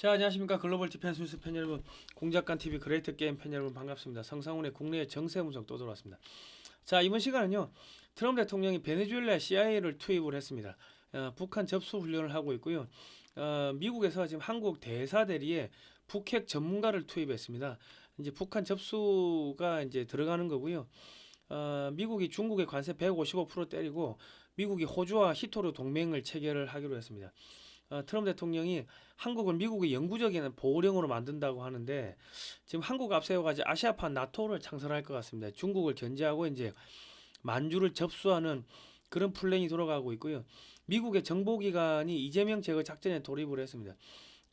자, 안녕하십니까. 글로벌 디펜스 뉴스 팬 여러분, 공작관 TV 그레이트 게임 팬 여러분 반갑습니다. 성상훈의 국내의 정세 분석 또 돌아왔습니다. 자, 이번 시간은요, 트럼프 대통령이 베네수엘라 CIA를 투입을 했습니다. 북한 접수 훈련을 하고 있고요. 미국에서 지금 한국 대사 대리에 북핵 전문가를 투입했습니다. 이제 북한 접수가 이제 들어가는 거고요. 미국이 중국의 관세 155% 때리고 미국이 호주와 히토르 동맹을 체결을 하기로 했습니다. 트럼프 대통령이 한국을 미국의 영구적인 보호령으로 만든다고 하는데 지금 한국 앞세워가지고 아시아판 나토를 창설할 것 같습니다. 중국을 견제하고 이제 만주를 접수하는 그런 플랜이 돌아가고 있고요. 미국의 정보기관이 이재명 제거 작전에 돌입을 했습니다.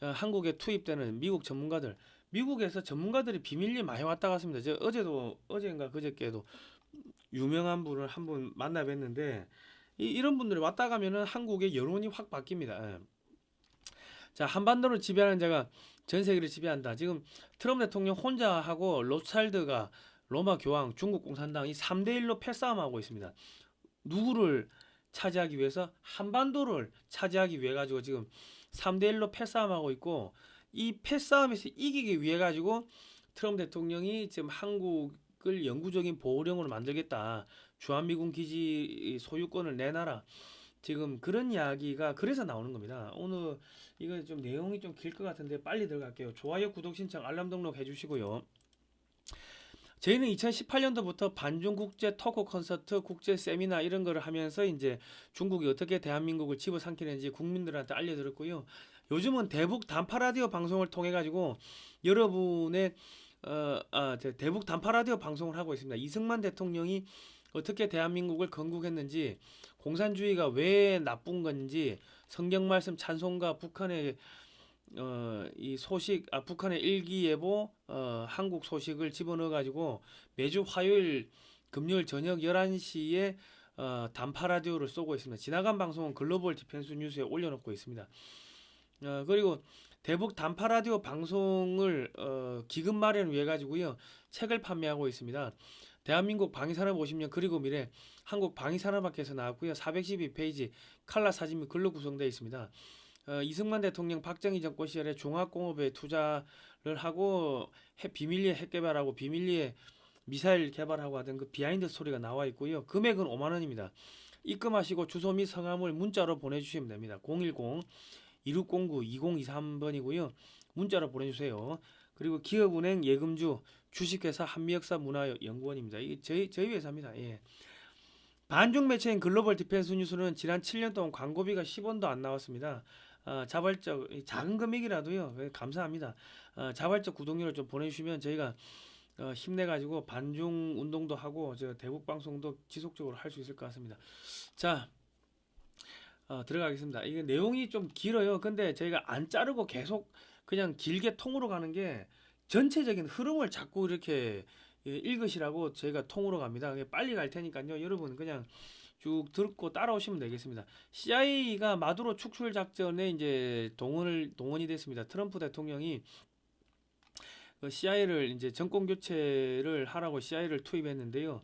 한국에 투입되는 미국 전문가들, 미국에서 전문가들이 비밀리에 많이 왔다 갔습니다. 저 어제인가 그저께도 유명한 분을 한 분 만나 뵀는데 이런 분들이 왔다 가면은 한국의 여론이 확 바뀝니다. 예. 자, 한반도를 지배하는 자가 전 세계를 지배한다. 지금 트럼프 대통령 혼자 하고 로스차일드가 로마 교황, 중국 공산당 이 3대1로 패싸움하고 있습니다. 누구를 차지하기 위해서? 한반도를 차지하기 위해 가지고 지금 3대1로 패싸움하고 있고 이 패싸움에서 이기기 위해 가지고 트럼프 대통령이 지금 한국을 영구적인 보호령으로 만들겠다. 주한미군 기지 소유권을 내놔라. 지금 그런 이야기가 그래서 나오는 겁니다. 오늘 이거 좀 내용이 좀 길 것 같은데 빨리 들어갈게요. 좋아요, 구독 신청, 알람 등록 해주시고요. 저희는 2018년도부터 반중 국제 토크 콘서트, 국제 세미나 이런 거를 하면서 이제 중국이 어떻게 대한민국을 집어삼키는지 국민들한테 알려드렸고요. 요즘은 대북 단파 라디오 방송을 통해 가지고 여러분의 대북 단파 라디오 방송을 하고 있습니다. 이승만 대통령이 어떻게 대한민국을 건국했는지, 공산주의가 왜 나쁜 건지, 성경 말씀 찬송가, 북한의 이 소식, 북한의 일기예보, 한국 소식을 집어넣어 가지고 매주 화요일, 금요일 저녁 11시에 단파 라디오를 쏘고 있습니다. 지나간 방송은 글로벌 디펜스 뉴스에 올려놓고 있습니다. 그리고 대북 단파 라디오 방송을 기금 마련을 위해 가지고요 책을 판매하고 있습니다. 대한민국 방위산업 50년 그리고 미래 한국 방위산업학회에서 나왔고요. 412페이지 칼라 사진 및 글로 구성되어 있습니다. 이승만 대통령 박정희 정권 시절에 종합공업에 투자를 하고 비밀리에 핵 개발하고 비밀리에 미사일 개발하고 하던 그 비하인드 스토리가 나와 있고요. 금액은 5만 원입니다. 입금하시고 주소 및 성함을 문자로 보내주시면 됩니다. 010-2609-2023번이고요. 문자로 보내주세요. 그리고 기업은행 예금주 주식회사 한미역사문화연구원입니다. 이게 저희 회사입니다. 예. 반중 매체인 글로벌 디펜스 뉴스는 지난 7년 동안 광고비가 10원도 안 나왔습니다. 자발적 작은 금액이라도요 감사합니다. 자발적 구독료를 좀 보내주시면 저희가 힘내가지고 반중 운동도 하고 저 대북 방송도 지속적으로 할 수 있을 것 같습니다. 자, 들어가겠습니다. 이게 내용이 좀 길어요. 근데 저희가 안 자르고 계속 그냥 길게 통으로 가는 게 전체적인 흐름을 자꾸 이렇게 읽으시라고 저희가 통으로 갑니다. 빨리 갈 테니까요. 여러분 그냥 쭉 듣고 따라오시면 되겠습니다. CIA가 마두로 축출 작전에 이제 동원이 됐습니다. 트럼프 대통령이 CIA를 이제 정권 교체를 하라고 CIA를 투입했는데요.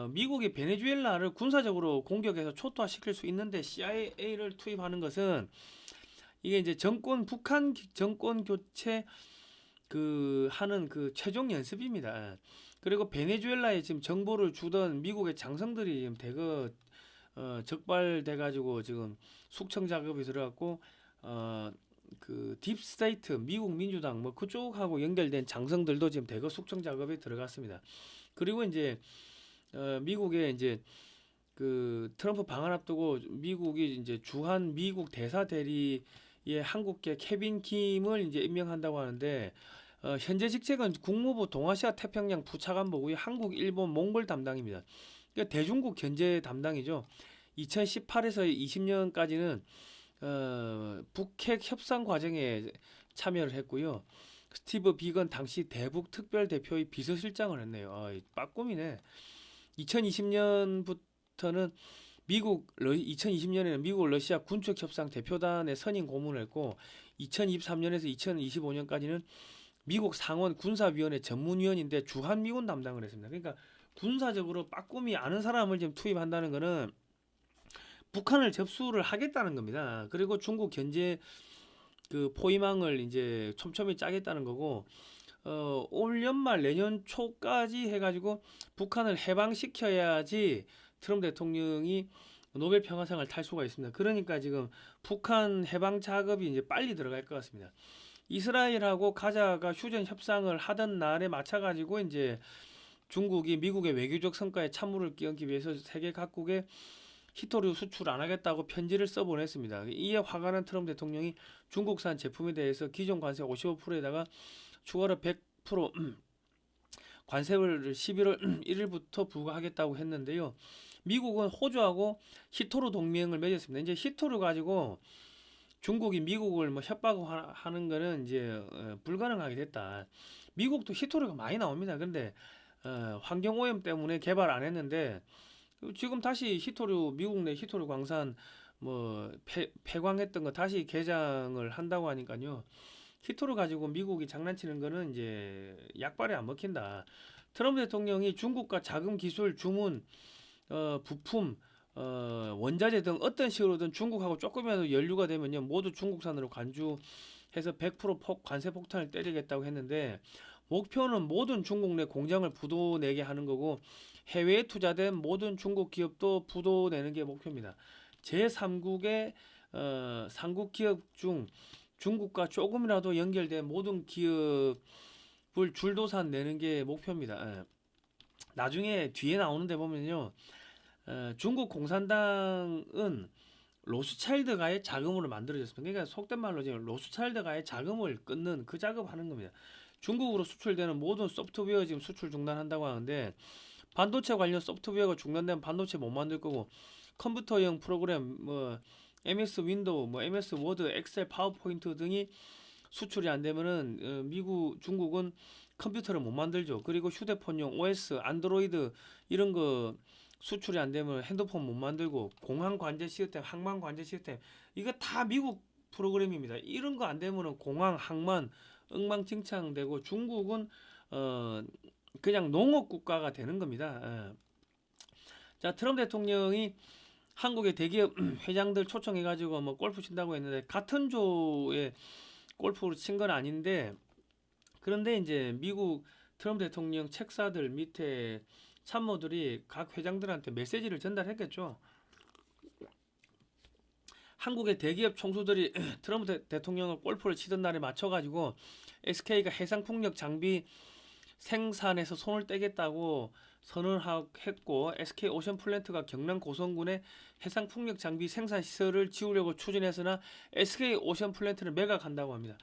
미국이 베네수엘라를 군사적으로 공격해서 초토화시킬 수 있는데 CIA를 투입하는 것은 이게 이제 북한 정권 교체 하는 그 최종 연습입니다. 그리고 베네수엘라에 지금 정보를 주던 미국의 장성들이 지금 대거 적발돼 가지고 지금 숙청 작업이 들어갔고 그 딥스테이트 미국 민주당 뭐 그쪽하고 연결된 장성들도 지금 대거 숙청 작업에 들어갔습니다. 그리고 이제 미국의 이제 그 트럼프 방한 앞두고 미국이 이제 주한 미국 대사 대리의 한국계 케빈 킴을 이제 임명한다고 하는데 현재 직책은 국무부 동아시아 태평양 부차관보고요. 한국, 일본, 몽골 담당입니다. 그러니까 대중국 견제 담당이죠. 2018에서 20년까지는 북핵 협상 과정에 참여를 했고요. 스티브 비건 당시 대북 특별 대표의 비서실장을 했네요. 빠꿈이네. 2020년부터는 2020년에는 미국 러시아 군축 협상 대표단의 선임 고문을 했고 2023년에서 2025년까지는 미국 상원 군사위원회 전문위원인데 주한미군 담당을 했습니다. 그러니까 군사적으로 빠꿈이 아는 사람을 지금 투입한다는 것은 북한을 접수를 하겠다는 겁니다. 그리고 중국 견제 그 포위망을 이제 촘촘히 짜겠다는 거고 올 연말 내년 초까지 해가지고 북한을 해방시켜야지 트럼프 대통령이 노벨 평화상을 탈 수가 있습니다. 그러니까 지금 북한 해방 작업이 이제 빨리 들어갈 것 같습니다. 이스라엘하고 가자가 휴전 협상을 하던 날에 맞춰가지고 이제 중국이 미국의 외교적 성과에 찬물을 끼얹기 위해서 세계 각국에 히토류 수출 안 하겠다고 편지를 써보냈습니다. 이에 화가 난 트럼프 대통령이 중국산 제품에 대해서 기존 관세 55%에다가 추가로 100% 관세를 11월 1일부터 부과하겠다고 했는데요. 미국은 호주하고 히토류 동맹을 맺었습니다. 이제 히토류 가지고 중국이 미국을 뭐 협박하는 거는 이제 불가능하게 됐다. 미국도 히토류가 많이 나옵니다. 그런데 환경 오염 때문에 개발 안 했는데 지금 다시 히토류 미국 내 히토류 광산 뭐 폐광했던 거 다시 개장을 한다고 하니까요. 히토류 가지고 미국이 장난치는 거는 이제 약발에 안 먹힌다. 트럼프 대통령이 중국과 자금 기술 주문 부품 원자재 등 어떤 식으로든 중국하고 조금이라도 연루가 되면요 모두 중국산으로 간주해서 100% 관세 폭탄을 때리겠다고 했는데 목표는 모든 중국 내 공장을 부도내게 하는 거고 해외에 투자된 모든 중국 기업도 부도내는 게 목표입니다. 제3국의 삼국 기업 중 중국과 조금이라도 연결된 모든 기업을 줄도산 내는 게 목표입니다. 나중에 뒤에 나오는데 보면요. 중국 공산당은 로스차일드가의 자금으로 만들어졌습니다. 그러니까 속된 말로 지금 로스차일드가의 자금을 끊는 그 작업하는 겁니다. 중국으로 수출되는 모든 소프트웨어 지금 수출 중단한다고 하는데 반도체 관련 소프트웨어가 중단되면 반도체 못 만들 거고 컴퓨터용 프로그램 뭐 MS 윈도우, 뭐 MS 워드, 엑셀, 파워포인트 등이 수출이 안 되면은 중국은 컴퓨터를 못 만들죠. 그리고 휴대폰용 OS, 안드로이드 이런 거 수출이 안 되면 핸드폰 못 만들고 공항 관제 시스템, 항만 관제 시스템 이거 다 미국 프로그램입니다. 이런 거 안 되면은 공항, 항만 엉망진창되고 중국은 그냥 농업 국가가 되는 겁니다. 자, 트럼프 대통령이 한국의 대기업 회장들 초청해가지고 뭐 골프 친다고 했는데 같은 조에 골프를 친 건 아닌데 그런데 이제 미국 트럼프 대통령 책사들 밑에 참모들이 각 회장들한테 메시지를 전달했겠죠. 한국의 대기업 총수들이 트럼프 대통령을 골프를 치던 날에 맞춰가지고 SK가 해상풍력 장비 생산에서 손을 떼겠다고 선언했고 SK 오션플랜트가 경남 고성군에 해상풍력 장비 생산 시설을 지으려고 추진했으나 SK 오션플랜트는 매각한다고 합니다.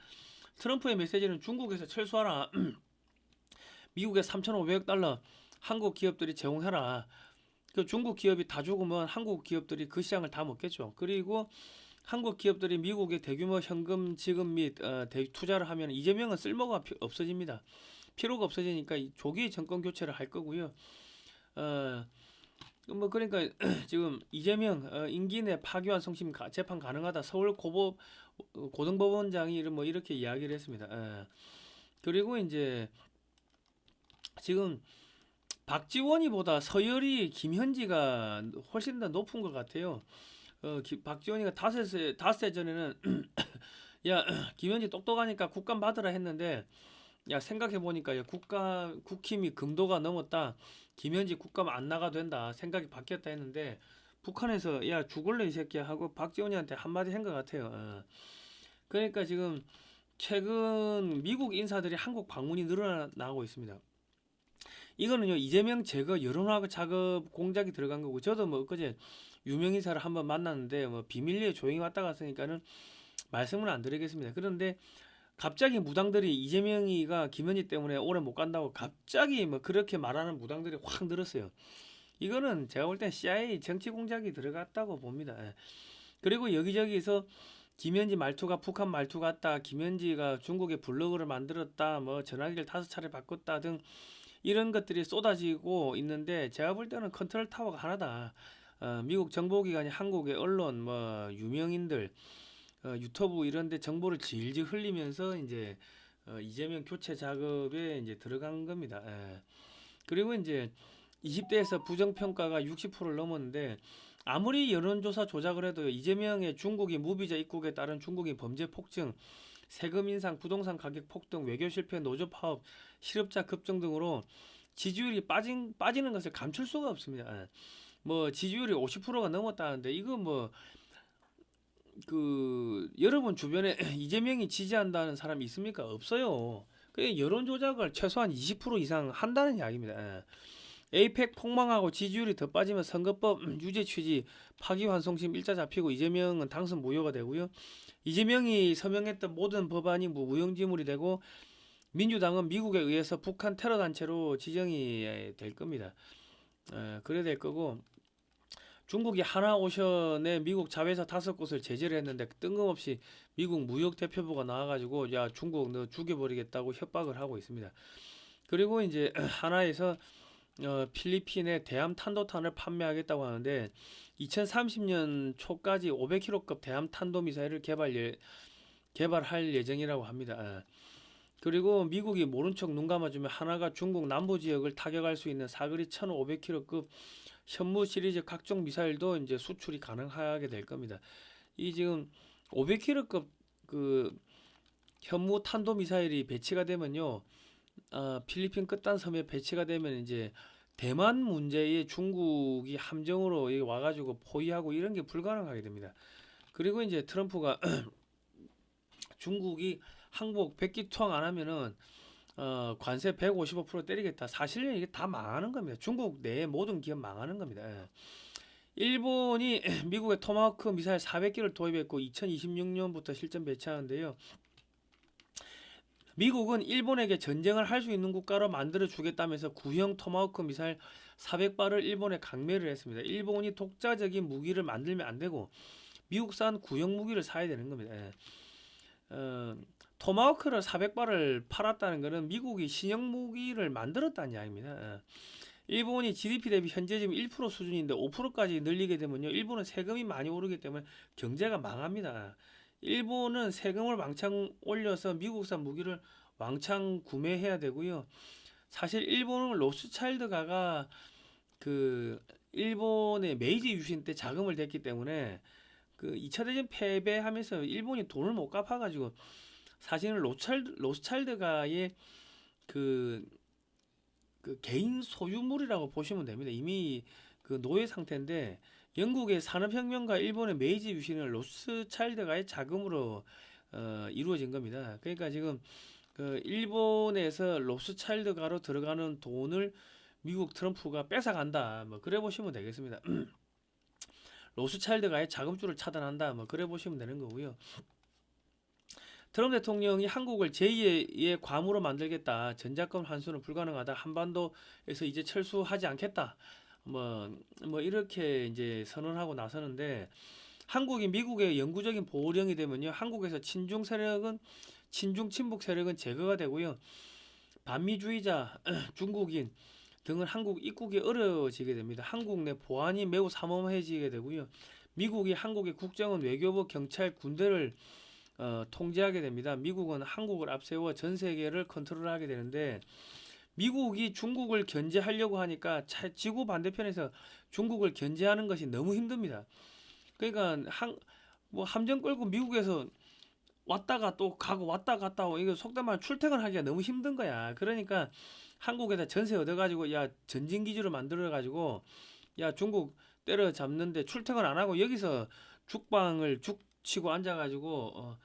트럼프의 메시지는 중국에서 철수하라. 미국에 3,500억 달러 한국 기업들이 제공해라. 그 중국 기업이 다 죽으면 한국 기업들이 그 시장을 다 먹겠죠. 그리고 한국 기업들이 미국의 대규모 현금 지급 및 투자를 하면 이재명은 쓸모가 없어집니다. 필요가 없어지니까 조기 정권 교체를 할 거고요. 뭐 그러니까 지금 이재명 임기 내 파기환 성심 재판 가능하다. 서울 고등법원장이 이렇게 이야기를 했습니다. 그리고 이제 지금 박지원이보다 서열이 김현지가 훨씬 더 높은 것 같아요. 박지원이가 5세 전에는 야 김현지 똑똑하니까 국감 받으라 했는데 야 생각해보니까 국힘이 금도가 넘었다. 김현지 국감 안 나가 된다. 생각이 바뀌었다 했는데 북한에서 야 죽을래 이 새끼야 하고 박지원이한테 한마디 한 것 같아요. 그러니까 지금 최근 미국 인사들이 한국 방문이 늘어나고 있습니다. 이거는요 이재명 제거 여론화 작업 공작이 들어간 거고 저도 뭐 엊그제 유명 인사를 한번 만났는데 뭐 비밀리에 조용히 왔다 갔으니까는 말씀은 안 드리겠습니다. 그런데 갑자기 무당들이 이재명이가 김현지 때문에 오래 못 간다고 갑자기 뭐 그렇게 말하는 무당들이 확 늘었어요. 이거는 제가 볼 땐 CIA 정치 공작이 들어갔다고 봅니다. 그리고 여기저기서 김현지 말투가 북한 말투 같다. 김현지가 중국에 블로그를 만들었다. 뭐 전화기를 5차례 바꿨다 등 이런 것들이 쏟아지고 있는데 제가 볼 때는 컨트롤 타워가 하나다. 미국 정보기관이 한국의 언론, 뭐 유명인들, 유튜브 이런데 정보를 질질 흘리면서 이제 이재명 교체 작업에 이제 들어간 겁니다. 그리고 이제 20대에서 부정평가가 60%를 넘었는데 아무리 여론조사 조작을 해도 이재명의 중국이 무비자 입국에 따른 중국인 범죄 폭증, 세금 인상, 부동산 가격 폭등, 외교 실패, 노조 파업, 실업자 급증 등으로 지지율이 빠지는 것을 감출 수가 없습니다. 예. 뭐 지지율이 50%가 넘었다는데 이거 뭐 그 여러분 주변에 이재명이 지지한다는 사람이 있습니까? 없어요. 그 여론 조작을 최소한 20% 이상 한다는 이야기입니다. 예. 에이펙 폭망하고 지지율이 더 빠지면 선거법 유죄 취지 파기환송심 일자 잡히고 이재명은 당선 무효가 되고요. 이재명이 서명했던 모든 법안이 무용지물이 되고 민주당은 미국에 의해서 북한 테러 단체로 지정이 될 겁니다. 그래 될 거고 중국이 하나오션에 미국 자회사 5곳을 제재를 했는데 뜬금없이 미국 무역 대표부가 나와가지고 야 중국 너 죽여버리겠다고 협박을 하고 있습니다. 그리고 이제 하나에서 필리핀에 대함 탄도탄을 판매하겠다고 하는데 2030년 초까지 500km급 대함 탄도 미사일을 개발할 예정이라고 합니다. 그리고 미국이 모른 척 눈 감아주면 하나가 중국 남부 지역을 타격할 수 있는 사거리 1500km급 현무 시리즈 각종 미사일도 이제 수출이 가능하게 될 겁니다. 이 지금 500km급 그 현무 탄도 미사일이 배치가 되면요, 필리핀 끝단 섬에 배치가 되면 이제 대만 문제에 중국이 함정으로 와가지고 포위하고 이런 게 불가능하게 됩니다. 그리고 이제 트럼프가 중국이 항복 100기 투항 안 하면은 관세 155% 때리겠다. 사실은 이게 다 망하는 겁니다. 중국 내 모든 기업 망하는 겁니다. 예. 일본이 미국의 토마호크 미사일 400기를 도입했고 2026년부터 실전 배치하는데요. 미국은 일본에게 전쟁을 할 수 있는 국가로 만들어 주겠다면서 구형 토마호크 미사일 400발을 일본에 강매를 했습니다. 일본이 독자적인 무기를 만들면 안 되고 미국산 구형 무기를 사야 되는 겁니다. 예. 토마호크를 400발을 팔았다는 것은 미국이 신형 무기를 만들었다는 이야기입니다. 일본이 GDP 대비 현재 지금 1% 수준인데 5%까지 늘리게 되면요, 일본은 세금이 많이 오르기 때문에 경제가 망합니다. 일본은 세금을 왕창 올려서 미국산 무기를 왕창 구매해야 되고요. 사실 일본은 로스차일드가가 그 일본의 메이지 유신 때 자금을 댔기 때문에 그 2차 대전 패배하면서 일본이 돈을 못 갚아가지고 사실은 로스차일드가의 그 개인 소유물이라고 보시면 됩니다. 이미 그 노예 상태인데 영국의 산업혁명과 일본의 메이지 유신은 로스차일드가의 자금으로 이루어진 겁니다. 그러니까 지금 그 일본에서 로스차일드가로 들어가는 돈을 미국 트럼프가 뺏어간다. 뭐 그래 보시면 되겠습니다. 로스차일드가의 자금줄을 차단한다. 뭐 그래 보시면 되는 거고요. 트럼프 대통령이 한국을 제2의 괌으로 만들겠다. 전자권 환수는 불가능하다. 한반도에서 이제 철수하지 않겠다. 뭐 이렇게 이제 선언하고 나서는데 한국이 미국의 영구적인 보호령이 되면요, 한국에서 친중 친북 세력은 제거가 되고요. 반미주의자, 중국인 등은 한국 입국이 어려워지게 됩니다. 한국 내 보안이 매우 삼엄해지게 되고요. 미국이 한국의 국정원, 외교부, 경찰, 군대를 통제하게 됩니다. 미국은 한국을 앞세워 전 세계를 컨트롤하게 되는데 미국이 중국을 견제하려고 하니까 지구 반대편에서 중국을 견제하는 것이 너무 힘듭니다. 그러니까 함정 끌고 미국에서 왔다가 또 가고 왔다 갔다 하고 이거 속된 말 출퇴근하기가 너무 힘든 거야. 그러니까 한국에다 전세 얻어가지고 야 전진기지로 만들어가지고 야 중국 때려잡는데 출퇴근 안 하고 여기서 죽방을 죽치고 앉아가지고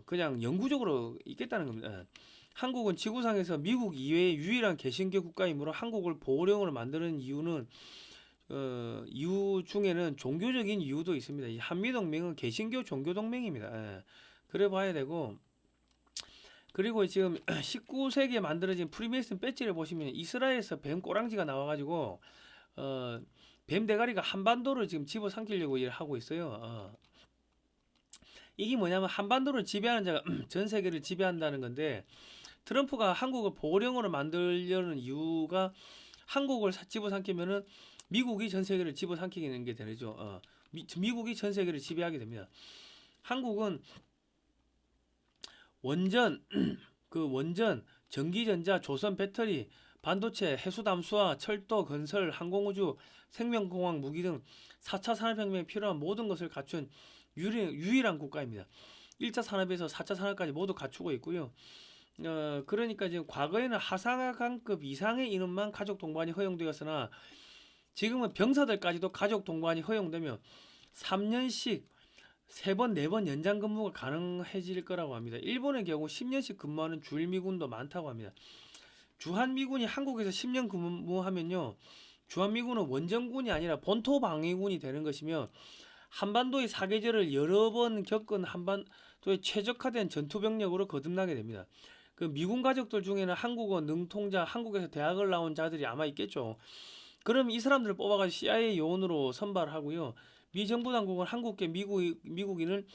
그냥 영구적으로 있겠다는 겁니다. 한국은 지구상에서 미국 이외의 유일한 개신교 국가이므로 한국을 보호령으로 만드는 이유는 이유 중에는 종교적인 이유도 있습니다. 이 한미동맹은 개신교 종교동맹입니다. 그래 봐야 되고, 그리고 지금 19세기에 만들어진 프리메이슨 배지를 보시면 이스라엘에서 뱀 꼬랑지가 나와가지고 뱀 대가리가 한반도를 지금 집어삼키려고 일을 하고 있어요. 이게 뭐냐면 한반도를 지배하는 자가 전 세계를 지배한다는 건데 트럼프가 한국을 보호령으로 만들려는 이유가 한국을 집어삼키면은 미국이 전 세계를 집어삼키는 게 되죠. 미국이 전 세계를 지배하게 됩니다. 한국은 원전, 전기전자, 조선 배터리, 반도체, 해수담수화, 철도, 건설, 항공우주, 생명공학, 무기 등 4차 산업혁명에 필요한 모든 것을 갖춘 유일한 국가입니다. 1차 산업에서 4차 산업까지 모두 갖추고 있고요. 그러니까 지금 과거에는 하사관급 이상의 인원만 가족 동반이 허용되었으나 지금은 병사들까지도 가족 동반이 허용되며 3년씩 3번, 4번 연장 근무가 가능해질 거라고 합니다. 일본의 경우 10년씩 근무하는 주일미군도 많다고 합니다. 주한미군이 한국에서 10년 근무하면요. 주한미군은 원정군이 아니라 본토방위군이 되는 것이며 한반도의 사계절을 여러 번 겪은 한반도의 최적화된 전투병력으로 거듭나게 됩니다. 그 미군 가족들 중에는 한국어 능통자, 한국에서 대학을 나온 자들이 아마 있겠죠. 그럼 이 사람들을 뽑아가지고 CIA 요원으로 선발하고요. 미 정부 당국은 한국계 미국인을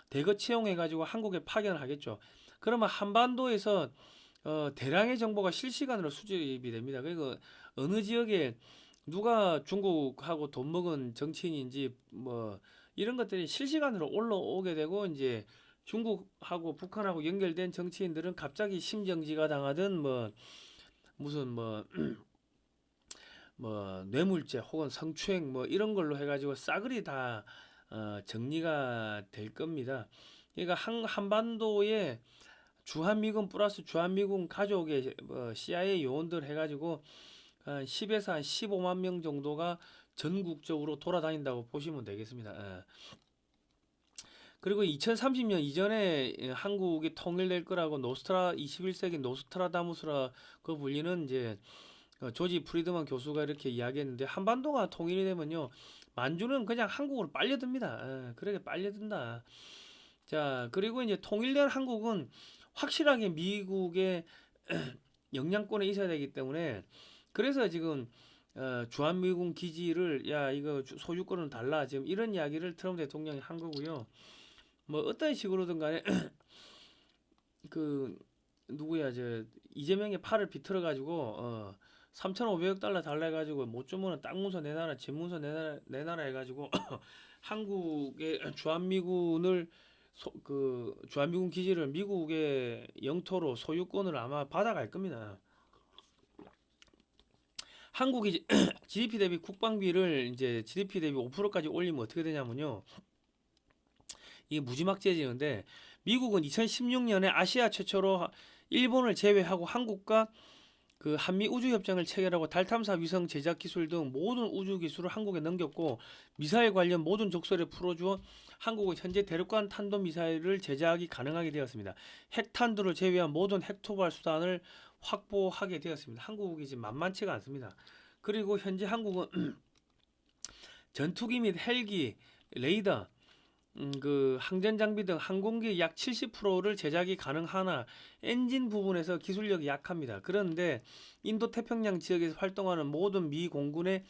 대거 채용해가지고 한국에 파견하겠죠. 그러면 한반도에서 대량의 정보가 실시간으로 수집이 됩니다. 그리고 어느 지역에 누가 중국하고 돈 먹은 정치인인지 뭐 이런 것들이 실시간으로 올라오게 되고 이제 중국하고 북한하고 연결된 정치인들은 갑자기 심정지가 당하든 뭐 무슨 뭐 뇌물죄 혹은 성추행 뭐 이런 걸로 해가지고 싸그리 다 정리가 될 겁니다. 그러니까 한반도에 주한미군 플러스 주한미군 가족의 CIA 요원들 해가지고 한 10에서 한 15만 명 정도가 전국적으로 돌아다닌다고 보시면 되겠습니다. 그리고 2030년 이전에 한국이 통일될 거라고 21세기 노스트라다무스라 그 불리는 이제 조지 프리드만 교수가 이렇게 이야기했는데 한반도가 통일이 되면요 만주는 그냥 한국으로 빨려듭니다. 그렇게 빨려든다. 자, 그리고 이제 통일된 한국은 확실하게 미국의 영향권에 있어야 되기 때문에 그래서 지금 주한미군 기지를 야 이거 소유권은 달라 지금 이런 이야기를 트럼프 대통령이 한 거고요. 뭐 어떤 식으로든 간에 그 누구야 저 이재명의 팔을 비틀어 가지고 3,500억 달러 달라 해가지고 못 주면은 땅 문서 내놔라, 집 문서 내놔라 해가지고 한국의 주한미군을 주한미군 기지를 미국의 영토로 소유권을 아마 받아갈 겁니다. 한국이 GDP 대비 국방비를 이제 GDP 대비 5%까지 올리면 어떻게 되냐면요. 이게 무지막지해지는데 미국은 2016년에 아시아 최초로 일본을 제외하고 한국과 그 한미 우주 협정을 체결하고 달 탐사 위성 제작 기술 등 모든 우주 기술을 한국에 넘겼고 미사일 관련 모든 적설을 풀어주어 한국은 현재 대륙간 탄도 미사일을 제작이 가능하게 되었습니다. 핵탄두를 제외한 모든 핵토발 수단을 확보하게 되었습니다. 한국이 지금 만만치가 않습니다. 그리고 현재 한국은 전투기 및 헬기, 레이더, 그 항전 장비 등 항공기 약 70%를 제작이 가능하나 엔진 부분에서 기술력이 약합니다. 그런데 인도 태평양 지역에서 활동하는 모든 미 공군의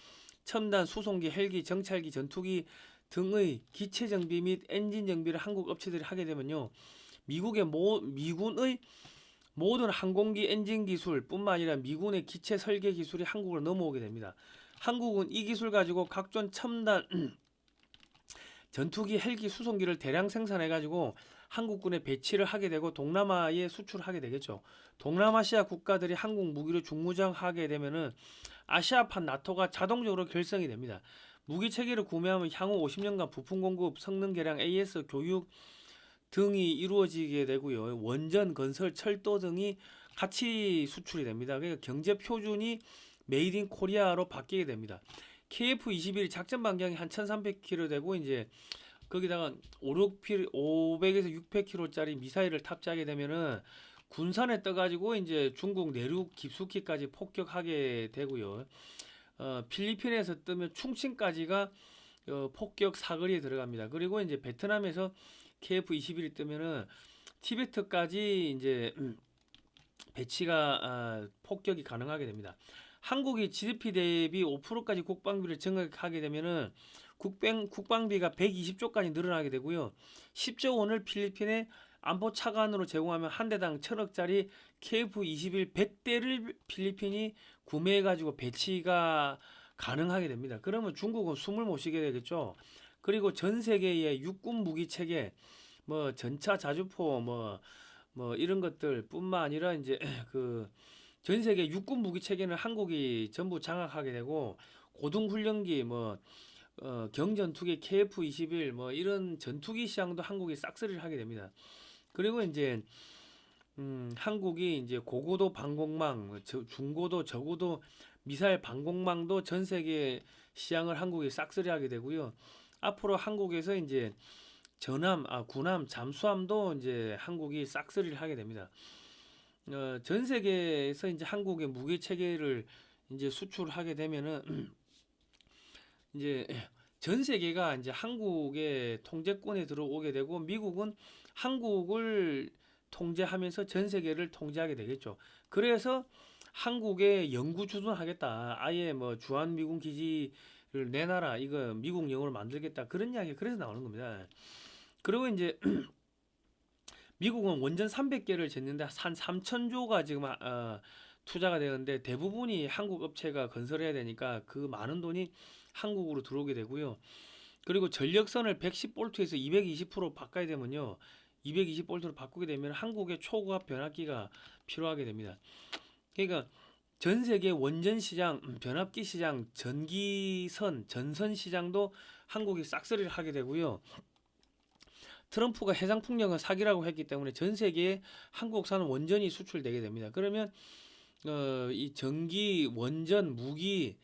첨단 수송기, 헬기, 정찰기, 전투기 등의 기체 정비 및 엔진 정비를 한국 업체들이 하게 되면요. 미군의 모든 항공기 엔진 기술뿐만 아니라 미군의 기체 설계 기술이 한국으로 넘어오게 됩니다. 한국은 이 기술 가지고 각종 첨단 전투기, 헬기, 수송기를 대량 생산해가지고 한국군에 배치를 하게 되고 동남아에 수출하게 되겠죠. 동남아시아 국가들이 한국 무기를 중무장하게 되면은 아시아판 나토가 자동적으로 결성이 됩니다. 무기 체계를 구매하면 향후 50년간 부품 공급, 성능 개량, AS 교육 등이 이루어지게 되고요. 원전, 건설, 철도 등이 같이 수출이 됩니다. 그러니까 경제 표준이 메이드 인 코리아로 바뀌게 됩니다. KF-21 작전 반경이 한 1,300km 되고 이제 거기다가 500에서 600km짜리 미사일을 탑재하게 되면은 군산에 떠가지고 이제 중국 내륙 깊숙이까지 폭격하게 되고요. 필리핀에서 뜨면 충칭까지가 폭격 사거리에 들어갑니다. 그리고 이제 베트남에서 KF-21이 뜨면은 티베트까지 이제 배치가 폭격이 가능하게 됩니다. 한국이 GDP 대비 5%까지 국방비를 증액하게 되면은 국방비가 120조까지 늘어나게 되고요. 10조 원을 필리핀에 안보 차관으로 제공하면 한 대당 1,000억짜리 KF-21 100대를 필리핀이 구매해가지고 배치가 가능하게 됩니다. 그러면 중국은 숨을 못 쉬게 되겠죠. 그리고 전 세계의 육군 무기 체계, 뭐 전차 자주포, 뭐 이런 것들뿐만 아니라 이제 그 전 세계 육군 무기 체계는 한국이 전부 장악하게 되고 고등 훈련기 경전투기 KF-21 이런 전투기 시장도 한국이 싹쓸이를 하게 됩니다. 그리고 이제 한국이 이제 고고도 방공망, 중고도 저고도 미사일 방공망도 전 세계 시장을 한국이 싹쓸이하게 되고요. 앞으로 한국에서 이제 군함, 잠수함도 이제 한국이 싹쓸이를 하게 됩니다. 전 세계에서 이제 한국의 무기 체계를 이제 수출하게 되면은 이제 전 세계가 이제 한국의 통제권에 들어오게 되고 미국은 한국을 통제하면서 전 세계를 통제하게 되겠죠. 그래서 한국에 영구 주둔하겠다. 아예 주한 미군 기지를 내놔라. 이거 미국 영으로 만들겠다. 그런 이야기 그래서 나오는 겁니다. 그리고 이제 미국은 원전 300개를 쟀는데 한 3천조가 지금 투자가 되는데 대부분이 한국 업체가 건설해야 되니까 그 많은 돈이 한국으로 들어오게 되고요. 그리고 전력선을 110볼트에서 220% 바꿔야 되면요. 220볼트로 바꾸게 되면 한국의 초고압 변압기가 필요하게 됩니다. 그러니까 전 세계 원전 시장, 변압기 시장, 전선 시장도 한국이 싹쓸이를 하게 되고요. 트럼프가 해상풍력은 사기라고 했기 때문에 전 세계에 한국산 원전이 수출되게 됩니다. 그러면 이 전기, 원전, 무기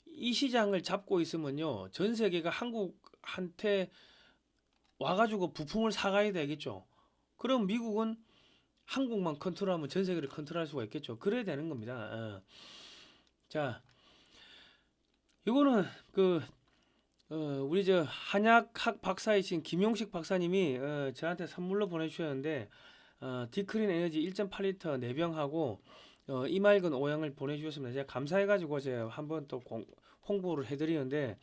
이 시장을 잡고 있으면요. 전 세계가 한국한테 와가지고 부품을 사가야 되겠죠. 그럼 미국은 한국만 컨트롤하면 전 세계를 컨트롤할 수가 있겠죠. 그래야 되는 겁니다. 자, 이거는 우리 한약학 박사이신 김용식 박사님이 저한테 선물로 보내주셨는데 디크린 에너지 1.8리터 4병하고 이맑은 오양을 보내주셨습니다. 제가 감사해가지고 제가 한번 또 홍보를 해드리는데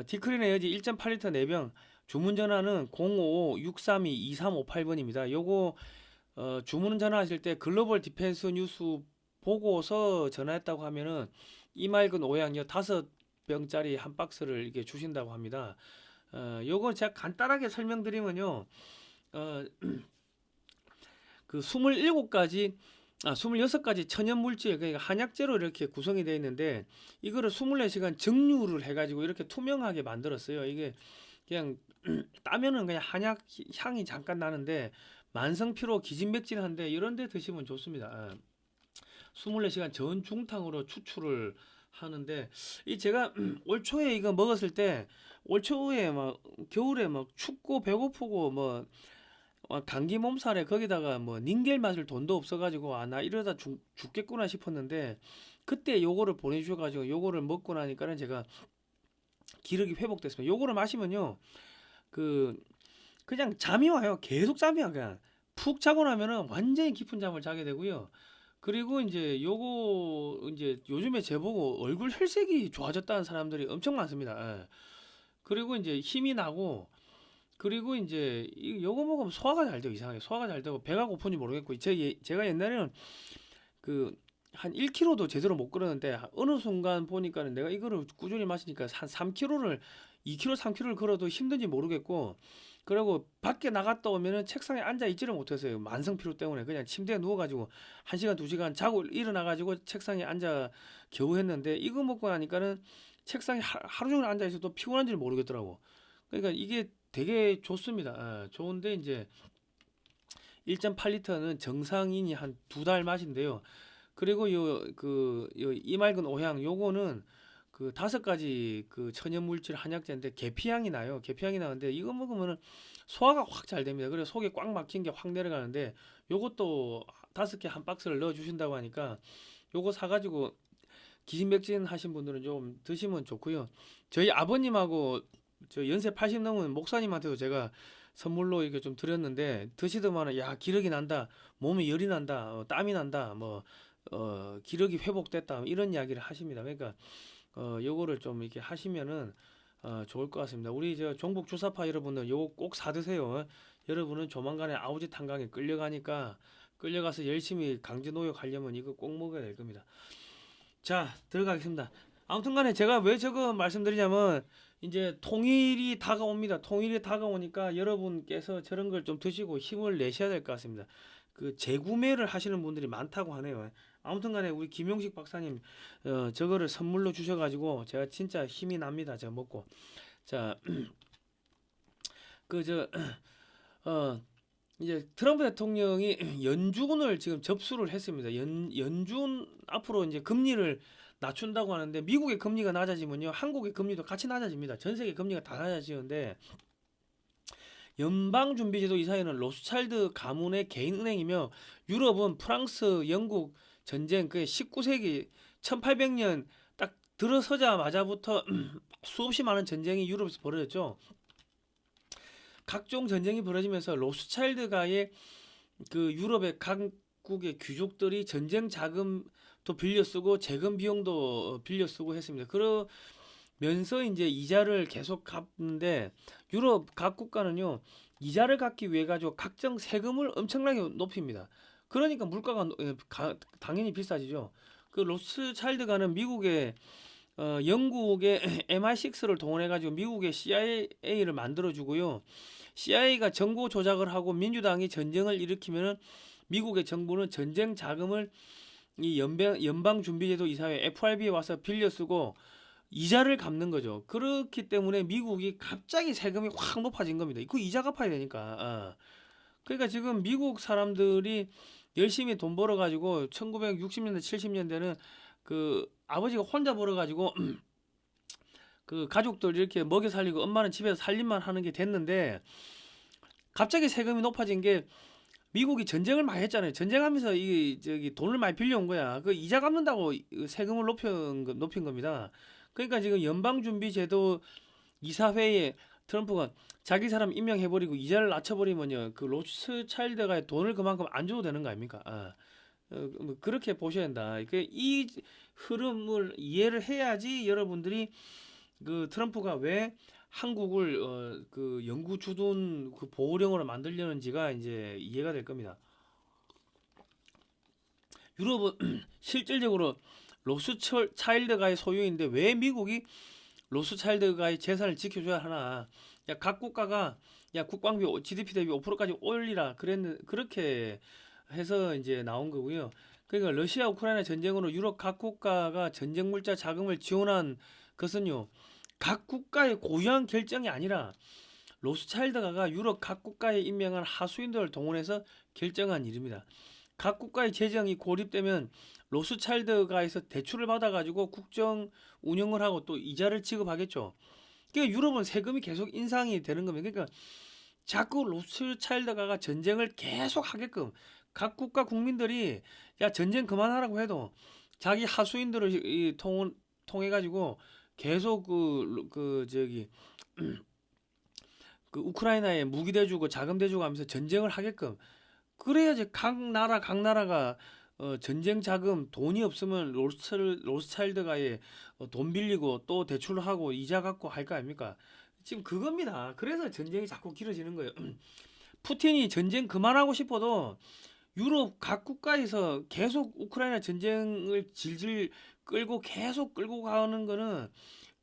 디크린 에너지 1.8리터 4병 주문 전화는 055-632-2358번입니다. 요거 주문 전화하실 때 글로벌 디펜스 뉴스 보고서 전화했다고 하면은 이맑은 오양요 5병짜리 한 박스를 이렇게 주신다고 합니다. 요거 제가 간단하게 설명드리면요. 그 26가지 천연 물질, 그러니까 한약재로 이렇게 구성이 되어 있는데 이거를 24시간 정류를 해가지고 이렇게 투명하게 만들었어요. 이게 그냥 따면은 그냥 한약 향이 잠깐 나는데 만성 피로, 기진맥진한데 이런 데 드시면 좋습니다. 24시간 전중탕으로 추출을 하는데 이 제가 올 초에 이거 먹었을 때 올 초에 겨울에 춥고 배고프고 감기 몸살에 거기다가 닌겔 맞을 돈도 없어가지고 나 이러다 죽겠구나 싶었는데 그때 요거를 보내주셔가지고 요거를 먹고 나니까는 제가 기력이 회복됐습니다. 요거를 마시면요 그냥 잠이 와요. 계속 잠이 와. 그냥 푹 자고 나면은 완전히 깊은 잠을 자게 되고요. 그리고 이제 요거 이제 요즘에 제보고 얼굴 혈색이 좋아졌다는 사람들이 엄청 많습니다. 예. 그리고 이제 힘이 나고 그리고 이제 요거 먹으면 소화가 잘 돼요. 이상하게 소화가 잘 되고 배가 고픈지 모르겠고 제가 옛날에는 한 1kg도 제대로 못 걸었는데 어느 순간 보니까는 내가 이거를 꾸준히 마시니까 한 3kg를 2kg, 3kg를 걸어도 힘든지 모르겠고 그리고 밖에 나갔다 오면은 책상에 앉아 있지를 못했어요. 만성 피로 때문에 그냥 침대에 누워가지고 1시간, 2시간 자고 일어나가지고 책상에 앉아 겨우 했는데 이거 먹고 나니까는 책상에 하루 종일 앉아 있어도 피곤한지를 모르겠더라고. 그러니까 이게 되게 좋습니다. 좋은데 이제 1.8리터는 정상인이 한 2달 맛인데요. 그리고 요 이맑은 오향 요거는 5가지 천연 물질 한약재인데 계피향이 나요. 계피향이 나는데 이거 먹으면은 소화가 확 잘 됩니다. 그래서 속에 꽉 막힌 게 확 내려가는데 요것도 5개 한 박스를 넣어 주신다고 하니까 요거 사가지고 기진맥진 하신 분들은 좀 드시면 좋고요. 저희 아버님하고 저 연세 80 넘은 목사님한테도 제가 선물로 이렇게 좀 드렸는데 드시더만은 야 기력이 난다, 몸에 열이 난다, 땀이 난다, 기력이 회복됐다 이런 이야기를 하십니다. 그러니까 요거를 좀 이렇게 하시면은 좋을 것 같습니다. 우리 저 종북 주사파 여러분들 요거 꼭 사드세요. 여러분은 조만간에 아우짓 한강에 끌려가서 열심히 강제 노역하려면 이거 꼭 먹어야 될 겁니다. 자, 들어가겠습니다. 아무튼간에 제가 왜 저거 말씀드리냐면 이제 통일이 다가옵니다. 통일이 다가오니까 여러분께서 저런 걸 좀 드시고 힘을 내셔야 될 것 같습니다. 재구매를 하시는 분들이 많다고 하네요. 아무튼간에 우리 김용식 박사님 저거를 선물로 주셔가지고 제가 진짜 힘이 납니다. 제가 먹고 자 그 저 이제 트럼프 대통령이 연준을 지금 접수를 했습니다. 연준 앞으로 이제 금리를 낮춘다고 하는데 미국의 금리가 낮아지면요 한국의 금리도 같이 낮아집니다. 전 세계 금리가 다 낮아지는데 연방준비제도 이사회는 로스차일드 가문의 개인은행이며 유럽은 프랑스, 영국 전쟁 그 19세기 1800년 딱 들어서자마자부터 수없이 많은 전쟁이 유럽에서 벌어졌죠. 각종 전쟁이 벌어지면서 로스차일드가의 그 유럽의 각국의 귀족들이 전쟁 자금도 빌려 쓰고 재건 비용도 빌려 쓰고 했습니다. 그러면서 이제 이자를 계속 갚는데 유럽 각 국가는요 이자를 갚기 위해 가지고 각종 세금을 엄청나게 높입니다. 그러니까 물가가 당연히 비싸지죠. 그 로스차일드가는 미국의 영국의 MI6를 동원해 가지고 미국의 CIA를 만들어 주고요. CIA가 정보 조작을 하고 민주당이 전쟁을 일으키면은 미국의 정부는 전쟁 자금을 이 연방준비제도 이사회 FRB에 와서 빌려 쓰고 이자를 갚는 거죠. 그렇기 때문에 미국이 갑자기 세금이 확 높아진 겁니다. 그 이자 갚아야 되니까. 그러니까 지금 미국 사람들이 열심히 돈 벌어 가지고 1960년대 70년대는 그 아버지가 혼자 벌어 가지고 그 가족들 이렇게 먹여 살리고 엄마는 집에서 살림만 하는 게 됐는데 갑자기 세금이 높아진 게 미국이 전쟁을 많이 했잖아요. 전쟁하면서 이 저기 돈을 많이 빌려온 거야. 그 이자 갚는다고 세금을 높인 겁니다. 그러니까 지금 연방준비제도 이사회에 트럼프가 자기 사람 임명해버리고 이자를 낮춰버리면요 그 로스차일드가 돈을 그만큼 안 줘도 되는 거 아닙니까? 뭐 그렇게 보셔야 된다. 이 흐름을 이해를 해야지 여러분들이 그 트럼프가 왜 한국을 그 영구 주둔 그 보호령으로 만들려는지가 이제 이해가 될 겁니다. 유럽은 실질적으로 로스차일드가의 소유인데 왜 미국이 로스차일드가의 재산을 지켜줘야 하나? 야, 각 국가가 야 국방비 GDP 대비 5%까지 올리라 그렇게 해서 이제 나온 거고요. 그러니까 러시아 우크라이나 전쟁으로 유럽 각 국가가 전쟁 물자 자금을 지원한 것은요. 각 국가의 고유한 결정이 아니라 로스차일드가가 유럽 각 국가에 임명한 하수인들을 동원해서 결정한 일입니다. 각 국가의 재정이 고립되면 로스차일드가에서 대출을 받아가지고 국정 운영을 하고 또 이자를 지급하겠죠. 그러니까 유럽은 세금이 계속 인상이 되는 겁니다. 그러니까 자꾸 로스차일드가가 전쟁을 계속 하게끔 각 국가 국민들이 야 전쟁 그만하라고 해도 자기 하수인들을 통해 가지고 계속 그 우크라이나에 무기 대주고 자금 대주고 하면서 전쟁을 하게끔 그래야지 각 나라가 전쟁 자금 돈이 없으면 로스차일드가에 돈 빌리고 또 대출하고 이자 갚고 할 거 아닙니까? 지금 그겁니다. 그래서 전쟁이 자꾸 길어지는 거예요. 푸틴이 전쟁 그만하고 싶어도 유럽 각 국가에서 계속 우크라이나 전쟁을 질질 끌고 계속 끌고 가는 거는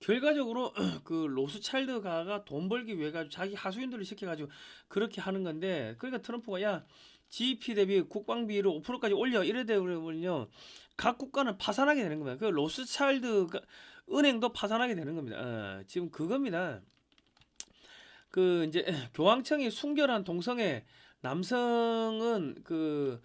결과적으로 그 로스차일드가가 돈 벌기 위해 가지고 자기 하수인들을 시켜가지고 그렇게 하는 건데 그러니까 트럼프가 야 GDP 대비 국방비를 5%까지 올려 이래 되면요 각 국가는 파산하게 되는 겁니다. 그 로스차일드 은행도 파산하게 되는 겁니다. 지금 그겁니다. 그 이제 교황청이 순결한 동성애 남성은 그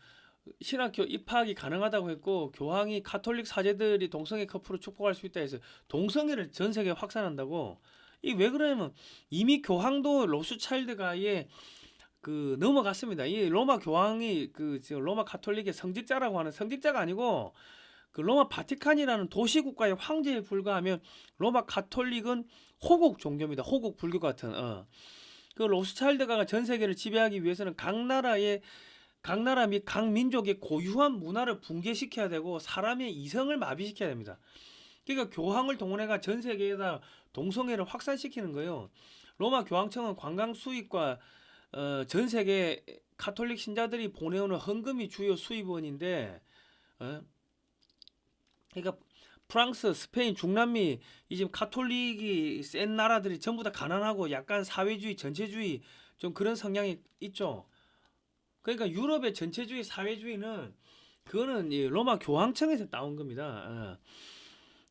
신학교 입학이 가능하다고 했고 교황이 가톨릭 사제들이 동성애 커플을 축복할 수 있다 해서 동성애를 전 세계에 확산한다고 이 왜 그러냐면 이미 교황도 로스차일드가의 그 넘어갔습니다. 이 로마 교황이 그 지금 로마 가톨릭의 성직자라고 하는 성직자가 아니고 그 로마 바티칸이라는 도시 국가의 황제에 불과하면 로마 가톨릭은 호국 종교입니다. 호국 불교 같은 그 로스차일드가가 전 세계를 지배하기 위해서는 각 나라 및 각 민족의 고유한 문화를 붕괴시켜야 되고 사람의 이성을 마비시켜야 됩니다. 그러니까 교황을 동원해가 전 세계에다 동성애를 확산시키는 거예요. 로마 교황청은 관광 수입과 전 세계 가톨릭 신자들이 보내오는 헌금이 주요 수입원인데 그러니까 프랑스, 스페인, 중남미 이 지금 가톨릭이 센 나라들이 전부 다 가난하고 약간 사회주의, 전체주의 좀 그런 성향이 있죠. 그러니까 유럽의 전체주의, 사회주의는 그거는 이 로마 교황청에서 나온 겁니다.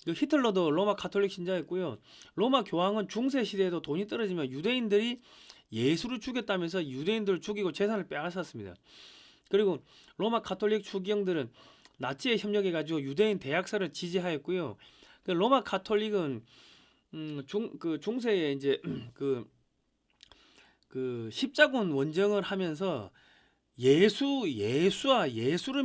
그 히틀러도 로마 가톨릭 신자였고요. 로마 교황은 중세 시대에도 돈이 떨어지면 유대인들이 예수를 죽였다면서 유대인들을 죽이고 재산을 빼앗았습니다. 그리고 로마 가톨릭 추기경들은 나치에 협력해가지고 유대인 대학살을 지지하였고요. 그 로마 가톨릭은 중세에 이제 그 십자군 원정을 하면서 예수를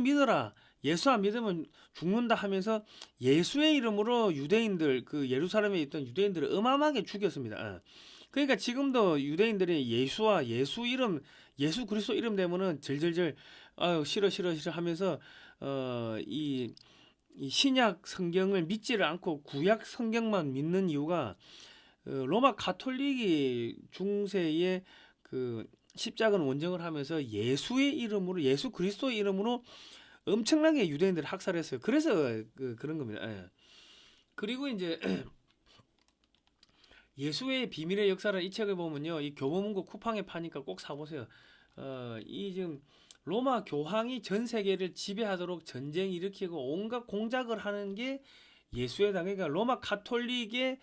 믿어라. 예수 안 믿으면 죽는다 하면서 예수의 이름으로 유대인들 그 예루살렘에 있던 유대인들을 어마어마하게 죽였습니다. 그러니까 지금도 유대인들이 예수와 예수 이름 예수 그리스도 이름 되면은 절절절 아유 싫어 하면서 이 신약 성경을 믿지를 않고 구약 성경만 믿는 이유가 로마 가톨릭이 중세에 그 십자군 원정을 하면서 예수의 이름으로 예수 그리스도의 이름으로 엄청나게 유대인들을 학살했어요. 그래서 그런 겁니다. 예. 그리고 이제 예수의 비밀의 역사를 이 책을 보면요, 이 교보문고 쿠팡에 파니까 꼭 사보세요. 이 지금 로마 교황이 전 세계를 지배하도록 전쟁 일으키고 온갖 공작을 하는 게 예수회다. 그러니까 로마 가톨릭의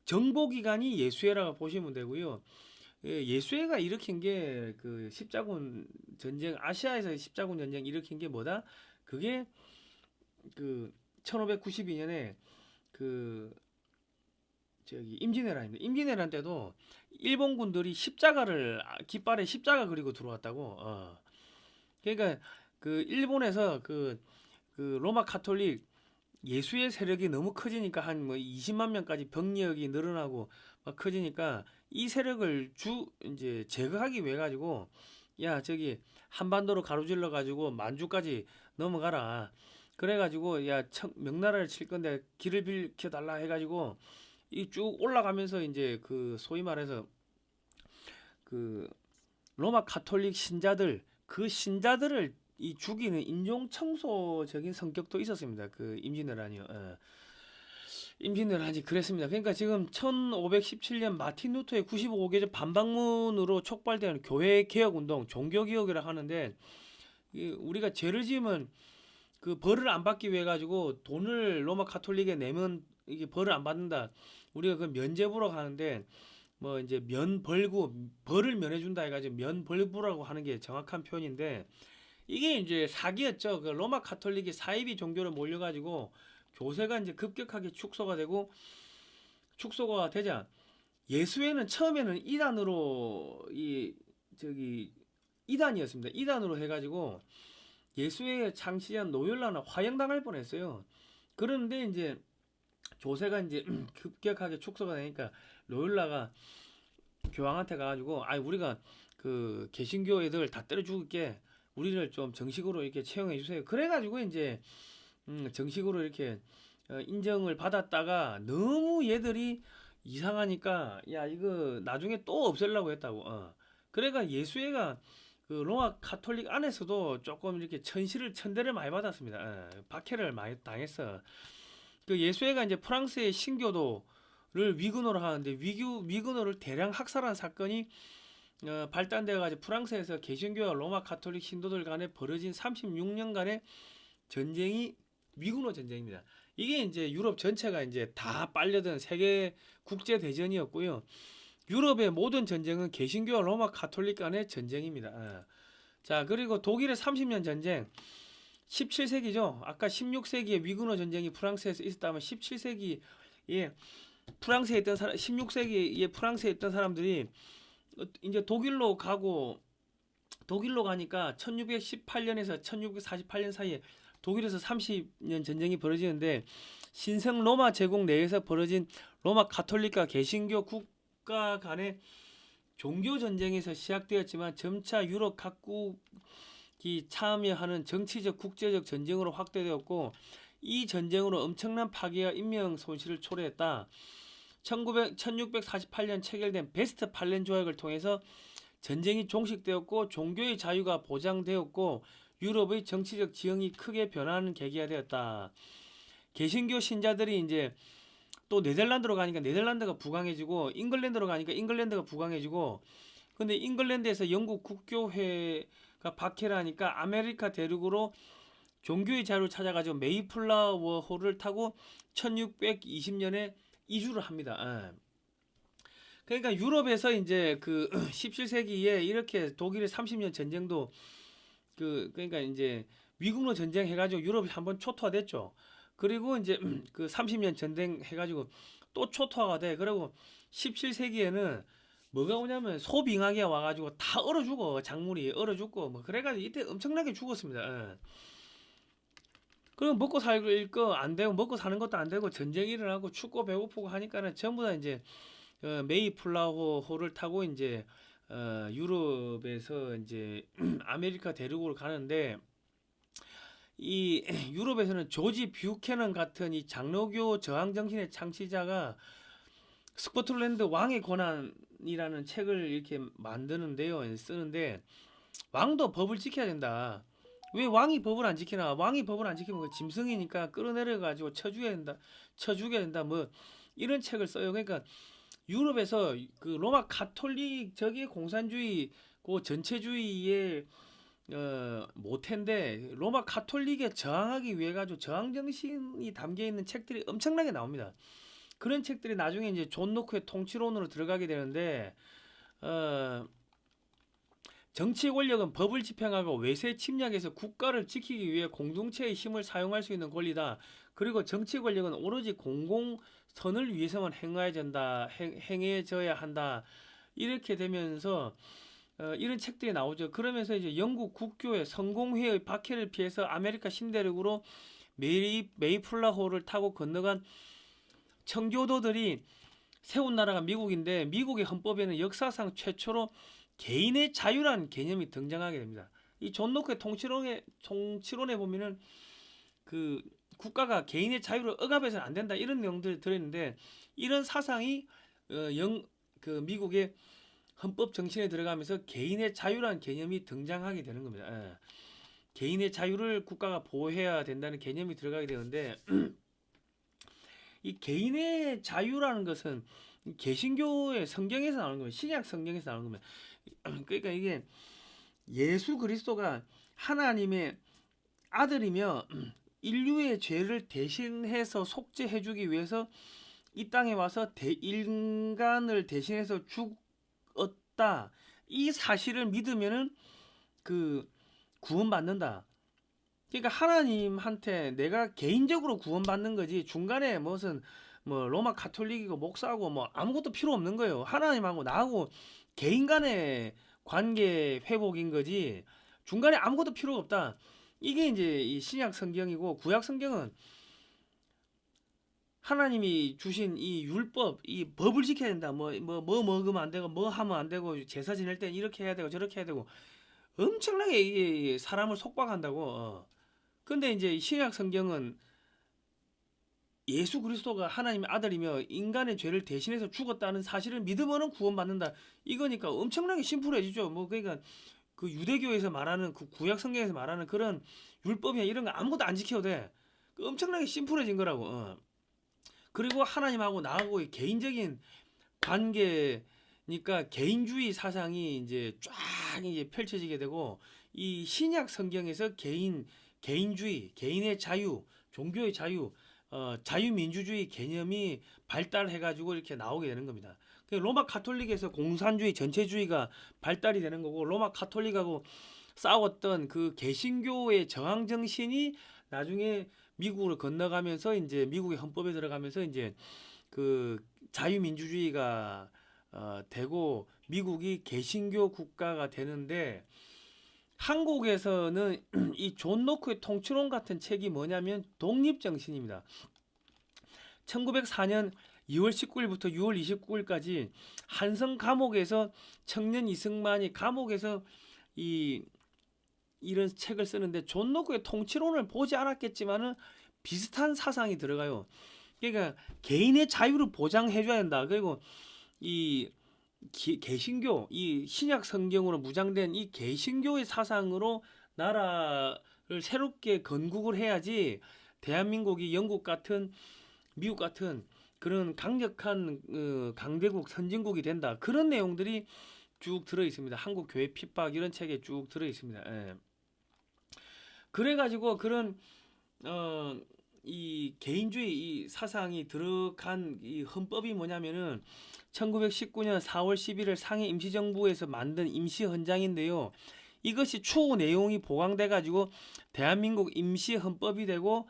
정보기관이 예수회라고 보시면 되고요. 예수회가 일으킨 게 그 십자군 전쟁, 아시아에서 십자군 전쟁 일으킨 게 뭐다? 그게 그 1592년에 그 저기 임진왜란입니다. 임진왜란 때도 일본군들이 십자가를 깃발에 십자가 그리고 들어왔다고. 그러니까 그 일본에서 그 로마 가톨릭 예수의 세력이 너무 커지니까 한 뭐 20만 명까지 병력이 늘어나고 막 커지니까 이 세력을 이제 제거하기 위해 가지고 야 저기 한반도로 가로질러 가지고 만주까지 넘어가라. 그래 가지고 야 명나라를 칠 건데 길을 비켜 달라 해 가지고 이 쭉 올라가면서 이제 그 소위 말해서 그 로마 가톨릭 신자들 그 신자들을 이 죽이는 인종 청소적인 성격도 있었습니다. 그 임진왜란이요. 임진왜란이 그랬습니다. 그러니까 지금 1517년 마틴 루터의 95개조 반박문으로 촉발되는 교회 개혁 운동, 종교 개혁이라 하는데 우리가 죄를 지으면 그 벌을 안 받기 위해 가지고 돈을 로마 가톨릭에 내면 이게 벌을 안 받는다. 우리가 그 면죄부라고 하는데 뭐 이제 면벌구 벌을 면해준다 해가지고 면벌부라고 하는 게 정확한 표현인데 이게 이제 사기였죠. 그 로마 가톨릭이 사이비 종교로 몰려가지고 교세가 이제 급격하게 축소가 되자 예수회는 처음에는 이단이었습니다. 이단으로 해가지고 예수회 창시한 노열라는 화형당할 뻔했어요. 그런데 이제 조세가 이제 급격하게 축소가 되니까 로열라가 교황한테 가가지고 우리가 그 개신교 애들 다 때려 죽을게 우리를 좀 정식으로 이렇게 채용해 주세요. 그래가지고 이제 정식으로 이렇게 인정을 받았다가 너무 얘들이 이상하니까 야 이거 나중에 또 없애려고 했다고. 그래가 예수회가 그 로마 가톨릭 안에서도 조금 이렇게 천대를 많이 받았습니다. 박해를 많이 당했어. 그 예수회가 이제 프랑스의 신교도를 위근호로 하는데 위근호를 대량 학살한 사건이 발단되어 가지고 프랑스에서 개신교와 로마 가톨릭 신도들 간에 벌어진 36년간의 전쟁이 위근호 전쟁입니다. 이게 이제 유럽 전체가 이제 다 빨려든 세계 국제 대전이었고요. 유럽의 모든 전쟁은 개신교와 로마 가톨릭 간의 전쟁입니다. 자, 그리고 독일의 30년 전쟁 17세기죠. 아까 16세기에 위근호 전쟁이 프랑스에서 있었다면 17세기에 프랑스에 있던 16세기에 프랑스에 있던 사람들이 이제 독일로 가니까 1618년에서 1648년 사이에 독일에서 30년 전쟁이 벌어지는데 신성 로마 제국 내에서 벌어진 로마 가톨릭과 개신교 국가 간의 종교 전쟁에서 시작되었지만 점차 유럽 각국이 참여하는 정치적 국제적 전쟁으로 확대되었고 이 전쟁으로 엄청난 파괴와 인명 손실을 초래했다. 1648년 체결된 베스트팔렌 조약을 통해서 전쟁이 종식되었고 종교의 자유가 보장되었고 유럽의 정치적 지형이 크게 변하는 계기가 되었다. 개신교 신자들이 이제 또 네덜란드로 가니까 네덜란드가 부강해지고 잉글랜드로 가니까 잉글랜드가 부강해지고 근데 잉글랜드에서 영국 국교회가 박해를 하니까 아메리카 대륙으로 종교의 자유를 찾아가지고 메이플라워 호를 타고 1620년에 이주를 합니다. 예. 그러니까 유럽에서 이제 그 17세기에 이렇게 독일의 30년 전쟁도 그러니까 이제 위국로 전쟁 해가지고 유럽이 한번 초토화됐죠. 그리고 이제 그 30년 전쟁 해가지고 또 초토화가 돼. 그리고 17세기에는 뭐가 오냐면 소빙하게 와가지고 다 얼어 죽어. 작물이 얼어 죽고 뭐 그래가지고 이때 엄청나게 죽었습니다. 예. 그리고 먹고 살 거 안 되고 먹고 사는 것도 안 되고 전쟁이 일어나고 춥고 배고프고 하니까는 전부 다 이제 메이플라워호를 타고 이제 유럽에서 이제 아메리카 대륙으로 가는데 이 유럽에서는 조지 뷰캐넌 같은 이 장로교 저항 정신의 창시자가 스코틀랜드 왕의 권한이라는 책을 이렇게 만드는데요. 쓰는데 왕도 법을 지켜야 된다. 왜 왕이 법을 안 지키나? 왕이 법을 안 지키면 그 짐승이니까 끌어내려 가지고 쳐죽여야 된다. 쳐죽여야 된다. 뭐 이런 책을 써요. 그러니까 유럽에서 그 로마 가톨릭 저기 공산주의 그 전체주의의 모태인데 로마 가톨릭에 저항하기 위해 가지고 저항 정신이 담겨 있는 책들이 엄청나게 나옵니다. 그런 책들이 나중에 이제 존 노크의 통치론으로 들어가게 되는데 정치 권력은 법을 집행하고 외세 침략에서 국가를 지키기 위해 공동체의 힘을 사용할 수 있는 권리다. 그리고 정치 권력은 오로지 공공선을 위해서만 행해져야 한다. 이렇게 되면서 이런 책들이 나오죠. 그러면서 이제 영국 국교의 성공회의 박해를 피해서 아메리카 신대륙으로 메이플라호를 타고 건너간 청교도들이 세운 나라가 미국인데 미국의 헌법에는 역사상 최초로 개인의 자유라는 개념이 등장하게 됩니다. 이 존 노크의 통치론에 보면은 그 국가가 개인의 자유를 억압해서는 안 된다 이런 내용들이 들어있는데 이런 사상이 그 미국의 헌법 정신에 들어가면서 개인의 자유라는 개념이 등장하게 되는 겁니다. 개인의 자유를 국가가 보호해야 된다는 개념이 들어가게 되는데 이 개인의 자유라는 것은 개신교의 성경에서 나오는 거예요. 신약 성경에서 나오는 겁니다. 그러니까 이게 예수 그리스도가 하나님의 아들이며 인류의 죄를 대신해서 속죄해주기 위해서 이 땅에 와서 인간을 대신해서 죽었다. 이 사실을 믿으면은 그 구원받는다. 그러니까 하나님한테 내가 개인적으로 구원받는 거지 중간에 무슨 뭐 로마 가톨릭이고 목사고 뭐 아무것도 필요 없는 거예요. 하나님하고 나하고 개인 간의 관계 회복인 거지 중간에 아무것도 필요가 없다. 이게 이제 이 신약 성경이고 구약 성경은 하나님이 주신 이 율법, 이 법을 지켜야 된다. 뭐 먹으면 안 되고 뭐 하면 안 되고 제사 지낼 땐 이렇게 해야 되고 저렇게 해야 되고 엄청나게 이게 사람을 속박한다고. 근데 이제 신약 성경은 예수 그리스도가 하나님의 아들이며 인간의 죄를 대신해서 죽었다는 사실을 믿으면은 구원받는다. 이거니까 엄청나게 심플해지죠. 뭐 그러니까 그 유대교에서 말하는 그 구약 성경에서 말하는 그런 율법이나 이런 거 아무것도 안 지켜도 돼. 엄청나게 심플해진 거라고. 그리고 하나님하고 나하고 개인적인 관계니까 개인주의 사상이 이제 쫙 이제 펼쳐지게 되고 이 신약 성경에서 개인주의, 개인의 자유, 종교의 자유, 자유민주주의 개념이 발달해가지고 이렇게 나오게 되는 겁니다. 로마 가톨릭에서 공산주의, 전체주의가 발달이 되는 거고 로마 가톨릭하고 싸웠던 그 개신교의 저항 정신이 나중에 미국으로 건너가면서 이제 미국의 헌법에 들어가면서 이제 그 자유민주주의가 되고 미국이 개신교 국가가 되는데 한국에서는 이 존 노크의 통치론 같은 책이 뭐냐면 독립정신입니다. 1904년 2월 19일부터 6월 29일까지 한성 감옥에서 청년 이승만이 감옥에서 이런 책을 쓰는데 존 노크의 통치론을 보지 않았겠지만은 비슷한 사상이 들어가요. 그러니까 개인의 자유를 보장해줘야 된다. 그리고 이 개신교, 이 신약 성경으로 무장된 이 개신교의 사상으로 나라를 새롭게 건국을 해야지 대한민국이 영국 같은 미국 같은 그런 강력한 강대국 선진국이 된다. 그런 내용들이 쭉 들어 있습니다. 한국 교회 핍박 이런 책에 쭉 들어 있습니다. 예. 그래가지고 그런 이 개인주의 이 사상이 들어간 이 헌법이 뭐냐면은 1919년 4월 11일 상해 임시정부에서 만든 임시헌장인데요. 이것이 추후 내용이 보강돼 가지고 대한민국 임시헌법이 되고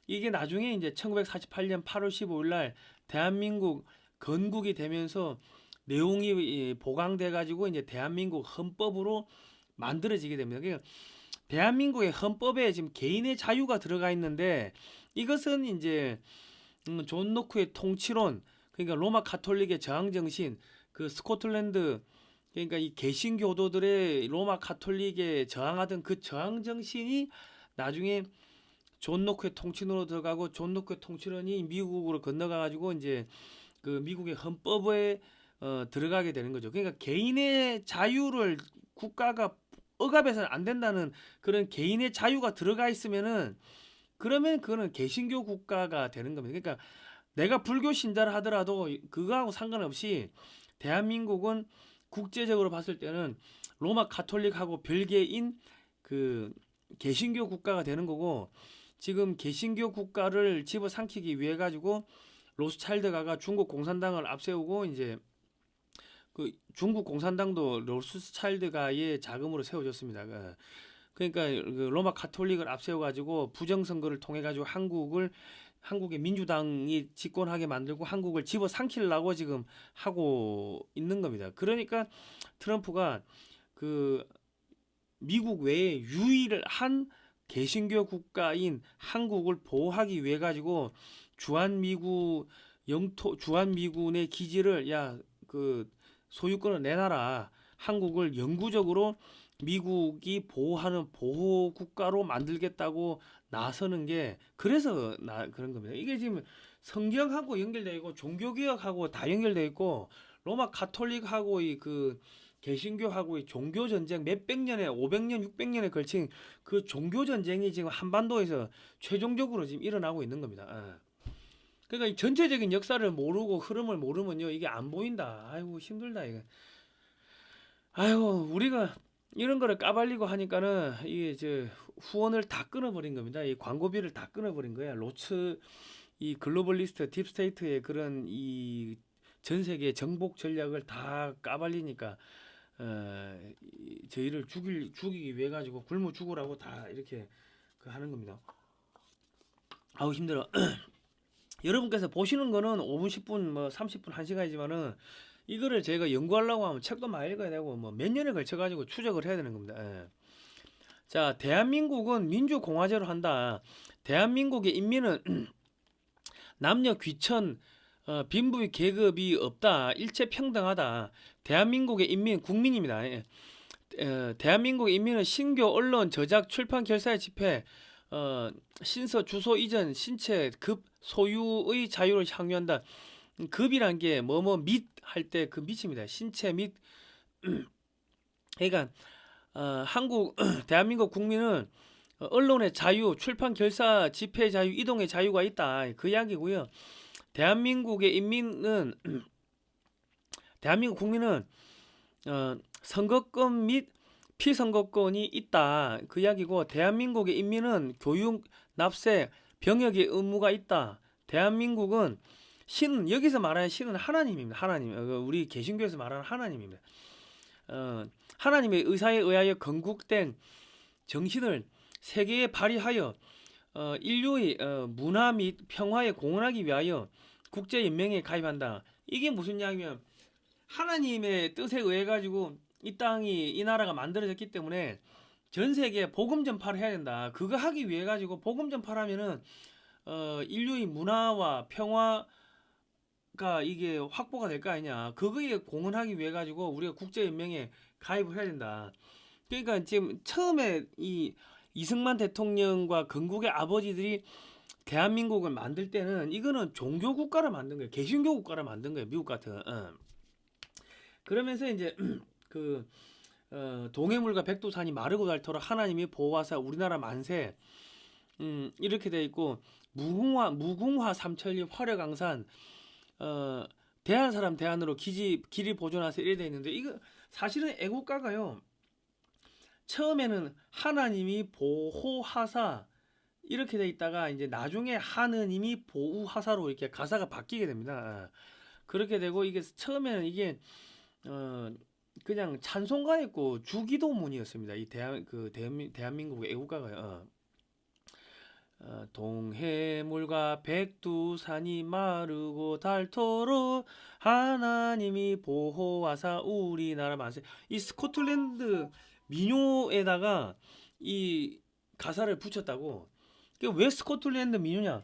이게 나중에 이제 1948년 8월 15일 날 대한민국 건국이 되면서 내용이 보강돼 가지고 이제 대한민국 헌법으로 만들어지게 됩니다. 그러니까 대한민국의 헌법에 지금 개인의 자유가 들어가 있는데 이것은 이제 존 노크의 통치론, 그러니까 로마 가톨릭의 저항 정신, 그 스코틀랜드, 그러니까 이 개신교도들의 로마 가톨릭에 저항하던 그 저항 정신이 나중에 존 노크의 통치론으로 들어가고 존 노크의 통치론이 미국으로 건너가 가지고 이제 그 미국의 헌법에 들어가게 되는 거죠. 그러니까 개인의 자유를 국가가 억압해서는 안 된다는 그런 개인의 자유가 들어가 있으면은 그러면 그거는 개신교 국가가 되는 겁니다. 그러니까 내가 불교 신자를 하더라도 그거하고 상관없이 대한민국은 국제적으로 봤을 때는 로마 가톨릭하고 별개인 그 개신교 국가가 되는 거고, 지금 개신교 국가를 집어삼키기 위해 가지고 로스차일드가 중국 공산당을 앞세우고 이제 그 중국 공산당도 로스차일드가의 자금으로 세워졌습니다. 그러니까 그 로마 가톨릭을 앞세워 가지고 부정선거를 통해 가지고 한국의 민주당이 집권하게 만들고 한국을 집어삼키려고 지금 하고 있는 겁니다. 그러니까 트럼프가 그 미국 외에 유일한 개신교 국가인 한국을 보호하기 위해 가지고 주한미군의 기지를 그 소유권을 내놔라. 한국을 영구적으로 미국이 보호하는 보호 국가로 만들겠다고 나서는 게 그래서 그런 겁니다. 이게 지금 성경하고 연결되어 있고 종교개혁하고 다 연결되어 있고 로마 가톨릭하고 이 그 개신교하고 이 종교 전쟁 몇백 년에 500년 600년에 걸친 그 종교 전쟁이 지금 한반도에서 최종적으로 지금 일어나고 있는 겁니다. 그러니까 이 전체적인 역사를 모르고 흐름을 모르면요 이게 안 보인다. 아이고 힘들다 이거. 아이고 우리가 이런 거를 까발리고 하니까는 이게 후원을 다 끊어버린 겁니다. 이 광고비를 다 끊어버린 거야. 이 글로벌리스트 딥스테이트의 그런 이 전 세계 정복 전략을 다 까발리니까 저희를 죽이기 위해 가지고 굶어 죽으라고 다 이렇게 하는 겁니다. 아우 힘들어. 여러분께서 보시는 거는 5분, 10분, 뭐 30분, 1시간이지만은 이거를 제가 연구하려고 하면 책도 많이 읽어야 되고 뭐 몇 년에 걸쳐 가지고 추적을 해야 되는 겁니다. 자, 대한민국은 민주공화제로 한다. 대한민국의 인민은 남녀 귀천 빈부의 계급이 없다. 일체 평등하다. 대한민국의 인민 국민입니다. 대한민국의 인민은 신교, 언론, 저작, 출판, 결사의 집회, 신서, 주소 이전, 신체, 급, 소유의 자유를 향유한다. 급이란 게 및 할 때 그 밑입니다. 신체 및 그러니까 대한민국 국민은 언론의 자유, 출판, 결사, 집회 자유, 이동의 자유가 있다. 그 이야기고요. 대한민국 국민은 선거권 및 피선거권이 있다. 그 이야기고 대한민국의 인민은 교육, 납세, 병역의 의무가 있다. 대한민국은 여기서 말하는 신은 하나님입니다. 하나님. 우리 개신교에서 말하는 하나님입니다. 하나님의 의사에 의하여 건국된 정신을 세계에 발휘하여 인류의 문화 및 평화에 공헌하기 위하여 국제연맹에 가입한다. 이게 무슨 이야기냐면 하나님의 뜻에 의해 가지고 이 나라가 만들어졌기 때문에 전 세계에 복음 전파를 해야 된다. 그거 하기 위해 가지고 복음 전파를 하면은 인류의 문화와 평화가 이게 확보가 될 거 아니냐. 그거에 공헌하기 위해 가지고 우리가 국제연맹에 가입을 해야 된다. 그러니까 지금 처음에 이 이승만 대통령과 건국의 아버지들이 대한민국을 만들 때는 이거는 종교 국가를 만든 거예요. 개신교 국가를 만든 거예요. 미국 같은. 그러면서 이제 동해물과 백두산이 마르고 닳도록 하나님이 보호하사 우리나라 만세 이렇게 돼 있고 무궁화 삼천리 화려강산 대한 사람 대한으로 길이 보존하세요 이래 돼 있는데 이거 사실은 애국가가요. 처음에는 하나님이 보호하사 이렇게 돼 있다가 이제 나중에 하느님이 보호하사로 이렇게 가사가 바뀌게 됩니다. 그렇게 되고 이게 처음에는 이게 어 그냥 찬송가였고 주기도문이었습니다. 이 대한민국의 애국가가요. 동해물과 백두산이 마르고 닳도록 하나님이 보호하사 우리나라 만세. 이 스코틀랜드 민요에다가 이 가사를 붙였다고. 왜 스코틀랜드 민요냐?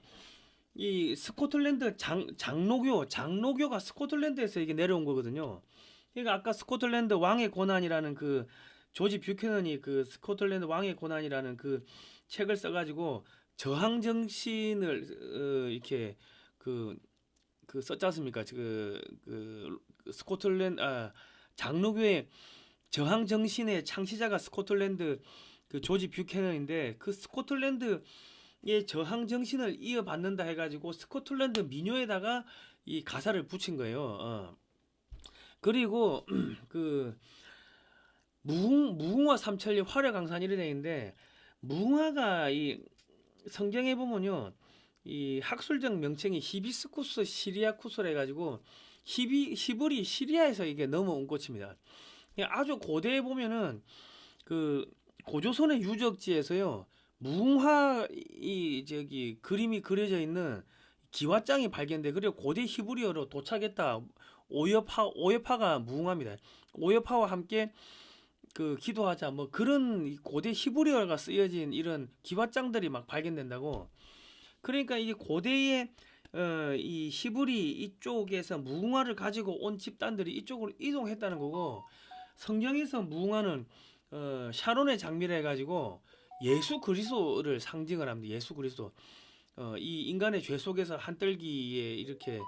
이 스코틀랜드 장로교가 스코틀랜드에서 이게 내려온 거거든요. 그러니까 아까 스코틀랜드 왕의 고난이라는 그 조지 뷰캐넌이 그 스코틀랜드 왕의 고난이라는 그 책을 써가지고 저항 정신을 이렇게 썼지 않습니까? 스코틀랜드 장로교의 저항 정신의 창시자가 스코틀랜드 그 조지 뷰캐넌인데 그 스코틀랜드의 저항 정신을 이어받는다 해가지고 스코틀랜드 민요에다가 이 가사를 붙인 거예요. 그리고 그 무궁화 삼천리 화려강산 이래 되는데 무궁화가 이 성경에 보면요 이 학술적 명칭이 히비스쿠스 시리아쿠스라 해가지고 히브리 시리아에서 이게 넘어온 꽃입니다. 아주 고대에 보면은 그 고조선의 유적지에서요 무궁화 이 그림이 그려져 있는 기와장이 발견돼. 그리고 고대 히브리어로 도착했다. 오여파가 무궁화입니다. 오여파와 함께 그 기도하자 뭐 그런 고대 히브리어가 쓰여진 이런 기와장들이 막 발견된다고. 그러니까 이게 고대의 이 히브리 이쪽에서 무궁화를 가지고 온 집단들이 이쪽으로 이동했다는 거고, 성경에서 무궁화는 샤론의 장미라 해가지고 예수 그리스도를 상징을 합니다. 예수 그리스도. 이 인간의 죄 속에서 한떨기에 이렇게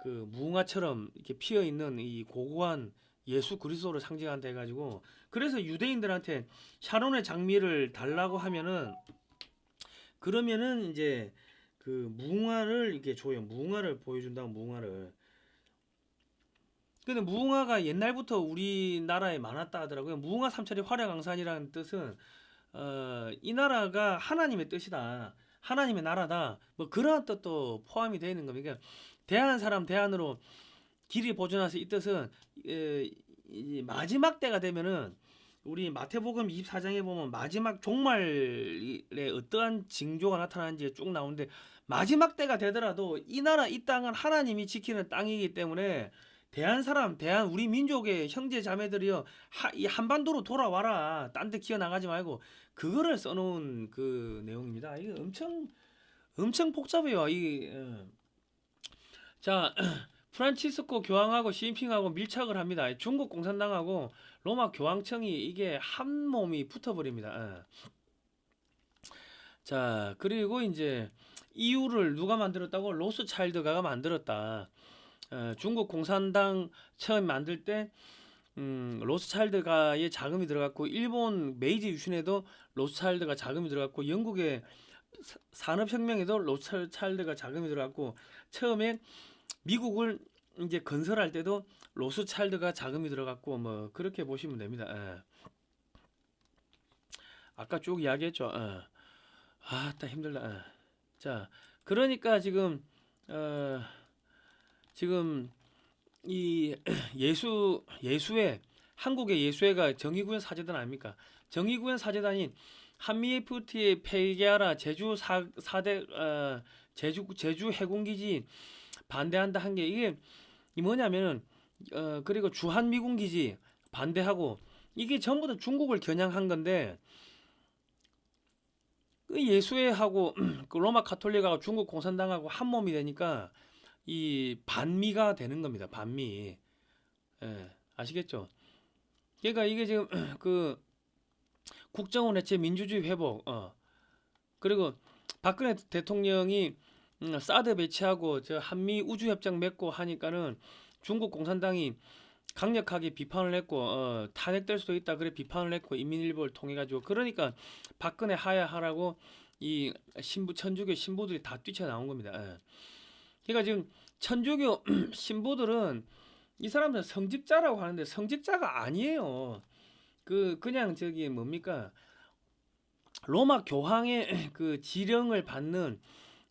그 무궁화처럼 이렇게 피어 있는 이 고고한 예수 그리스도를 상징한다 해가지고, 그래서 유대인들한테 샤론의 장미를 달라고 하면은 그러면은 이제 그 무궁화를 이렇게 줘요. 무궁화를 보여준다고. 무궁화를. 근데 무궁화가 옛날부터 우리나라에 많았다 하더라고요. 무궁화 삼천리 화려강산이라는 뜻은 이 나라가 하나님의 뜻이다. 하나님의 나라다. 뭐 그러한 뜻도 포함이 되어 있는 겁니다. 그러니까 대하는 사람 대안으로 길이 보존하서 이 뜻은 이 마지막 때가 되면은 우리 마태복음 24장에 보면 마지막 종말에 어떠한 징조가 나타나는지 쭉 나오는데, 마지막 때가 되더라도 이 나라 이 땅은 하나님이 지키는 땅이기 때문에 대한 우리 민족의 형제 자매들이여 이 한반도로 돌아와라. 딴 데 기어 나가지 말고, 그거를 써놓은 그 내용입니다. 이거 엄청 복잡해요. 자, 프란치스코 교황하고 시진핑하고 밀착을 합니다. 중국 공산당하고 로마 교황청이 이게 한 몸이 붙어버립니다. 자, 그리고 이제 EU를 누가 만들었다고? 로스차일드가 만들었다. 중국 공산당 처음 만들 때 로스차일드가의 자금이 들어갔고, 일본 메이지 유신에도 로스차일드가 자금이 들어갔고, 영국의 산업혁명에도 로스차일드가 자금이 들어갔고, 처음에 미국을 이제 건설할 때도 로스차일드가 자금이 들어갔고, 뭐 그렇게 보시면 됩니다. 아까 쭉 이야기했죠. 딱 힘들다. 자, 그러니까 지금 이 예수회, 한국의 예수회가 정의구현 사재단 아닙니까? 정의구현 사재단인 한미 FTA 폐기하라, 제주 해군기지 반대한다 한 게, 이게 뭐냐면은 그리고 주한미군기지 반대하고, 이게 전부 다 중국을 겨냥한 건데, 그 예수회하고 그 로마 가톨릭하고 중국 공산당하고 한 몸이 되니까 이 반미가 되는 겁니다. 반미. 아시겠죠? 그러니까 이게 지금 그 국정원 해체, 민주주의 회복, 그리고 박근혜 대통령이 사드 배치하고 저 한미 우주협정 맺고 하니까는 중국 공산당이 강력하게 비판을 했고, 탄핵될 수도 있다 그래 비판을 했고, 인민일보를 통해 가지고, 그러니까 박근혜 하야하라고 이 천주교 신부들이 다 뛰쳐나온 겁니다. 그러니까 지금 천주교 신부들은 이 사람들은 성직자라고 하는데 성직자가 아니에요. 그냥 저기 뭡니까? 로마 교황의 그 지령을 받는